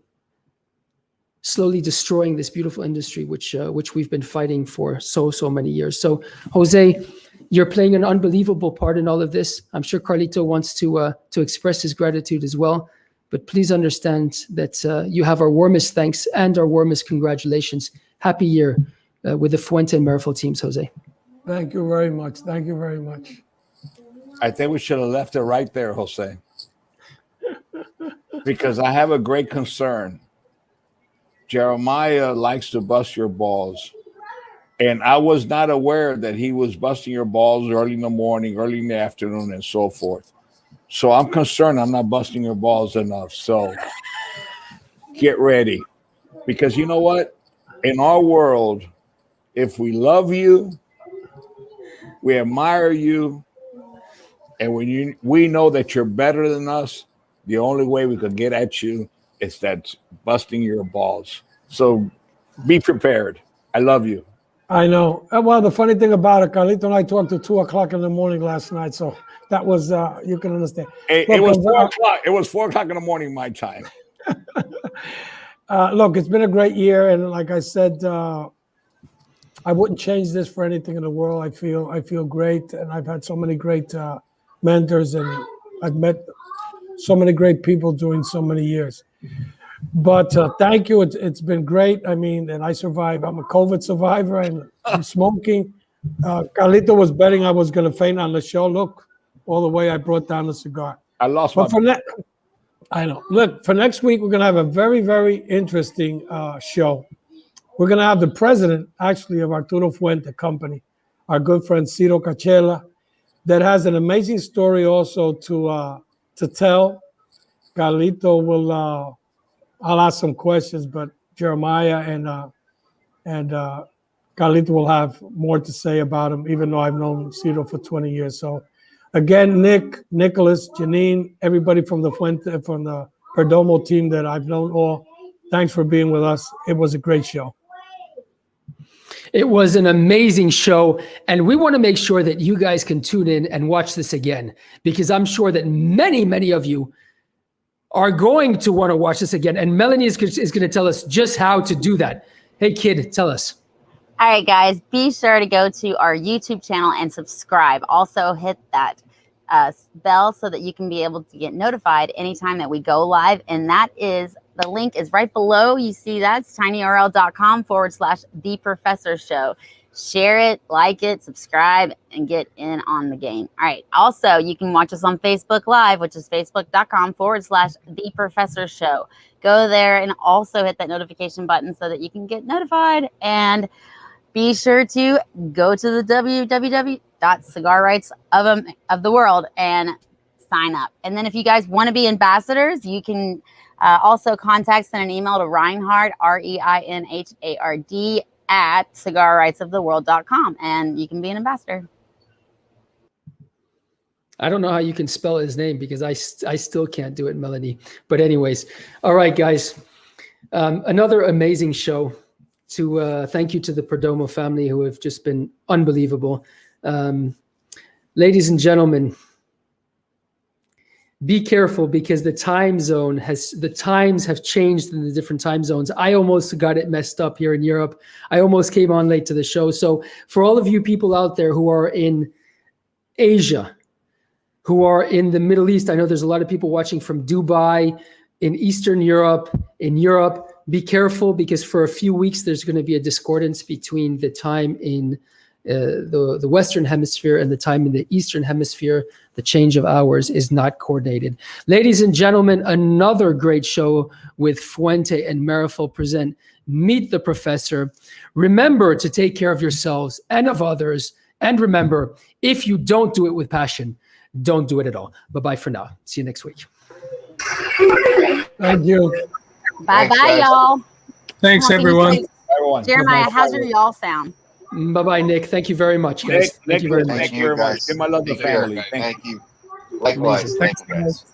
slowly destroying this beautiful industry which we've been fighting for so many years. So Jose, you're playing an unbelievable part in all of this. I'm sure Carlito wants to express his gratitude as well, but please understand that you have our warmest thanks and our warmest congratulations. Happy year with the Fuente and Meerapfel teams, Jose. Thank you very much. Thank you very much. I think we should have left it right there, Jose, because I have a great concern. Jeremiah likes to bust your balls. And I was not aware that he was busting your balls early in the morning, early in the afternoon, and so forth. So I'm concerned I'm not busting your balls enough. So get ready. Because you know what? In our world, if we love you, we admire you, and when we know that you're better than us, the only way we could get at you is that busting your balls. So be prepared. I love you. I know. Well, the funny thing about it, Carlito and I talked till 2 o'clock in the morning last night, so that was you can understand. It was 4 o'clock. It was 4 o'clock in the morning my time. Look, it's been a great year, and like I said, I wouldn't change this for anything in the world. I feel great, and I've had so many great mentors, and I've met so many great people during so many years. But thank you. It's been great. I mean, and I survived. I'm a COVID survivor, and I'm smoking. Carlito was betting I was going to faint on the show. Look, all the way I brought down the cigar. I lost I know. Look, for next week, we're going to have a very, very interesting show. we're going to have the president, actually, of Arturo Fuente Company, our good friend Ciro Cachela, that has an amazing story also to tell. Carlito will, I'll ask some questions, but Jeremiah and Carlito will have more to say about him, even though I've known Ciro for 20 years. So again, Nick, Nicholas, Janine, everybody from the Perdomo team that I've known all, thanks for being with us. It was a great show. It was an amazing show, and we want to make sure that you guys can tune in and watch this again, because I'm sure that many, many of you are going to want to watch this again, and Melanie is going to tell us just how to do that. Hey, kid, tell us. All right, guys, be sure to go to our YouTube channel and subscribe. Also, hit that bell so that you can be able to get notified anytime that we go live, and that is the link is right below. You see that's tinyurl.com/The Professor Show. Share it, like it, subscribe, and get in on the game. All right. Also, you can watch us on Facebook Live, which is facebook.com/The Professor Show. Go there and also hit that notification button so that you can get notified. And be sure to go to the www.cigarrightsoftheworld and sign up. And then if you guys want to be ambassadors, you can also send an email to Reinhard, REINHARD, @cigarrightsoftheworld.com, and you can be an ambassador. I don't know how you can spell his name because I still can't do it, Melanie. But anyways, all right, guys. Another amazing show. Thank you to the Perdomo family who have just been unbelievable. Ladies and gentlemen, be careful because the times have changed in the different time zones. I almost got it messed up here in Europe. I almost came on late to the show. So for all of you people out there who are in Asia, who are in the Middle East, I know there's a lot of people watching from Dubai, in Eastern Europe, in Europe. Be careful because for a few weeks there's going to be a discordance between the time in the Western Hemisphere and the time in the Eastern Hemisphere. The change of hours is not coordinated. Ladies and gentlemen, another great show with Fuente and Meerapfel present Meet the Professor. Remember to take care of yourselves and of others. And remember, if you don't do it with passion, don't do it at all. Bye-bye for now. See you next week. Thank you. Bye-bye, y'all. Thanks, Come on, everyone. Everyone. Jeremiah, how's your y'all sound? Bye-bye, Nick. Thank you very much, guys. Thank you very much. Thank you very much. Give my love to the family. Thank you. Likewise. Amazing. Thank you, guys.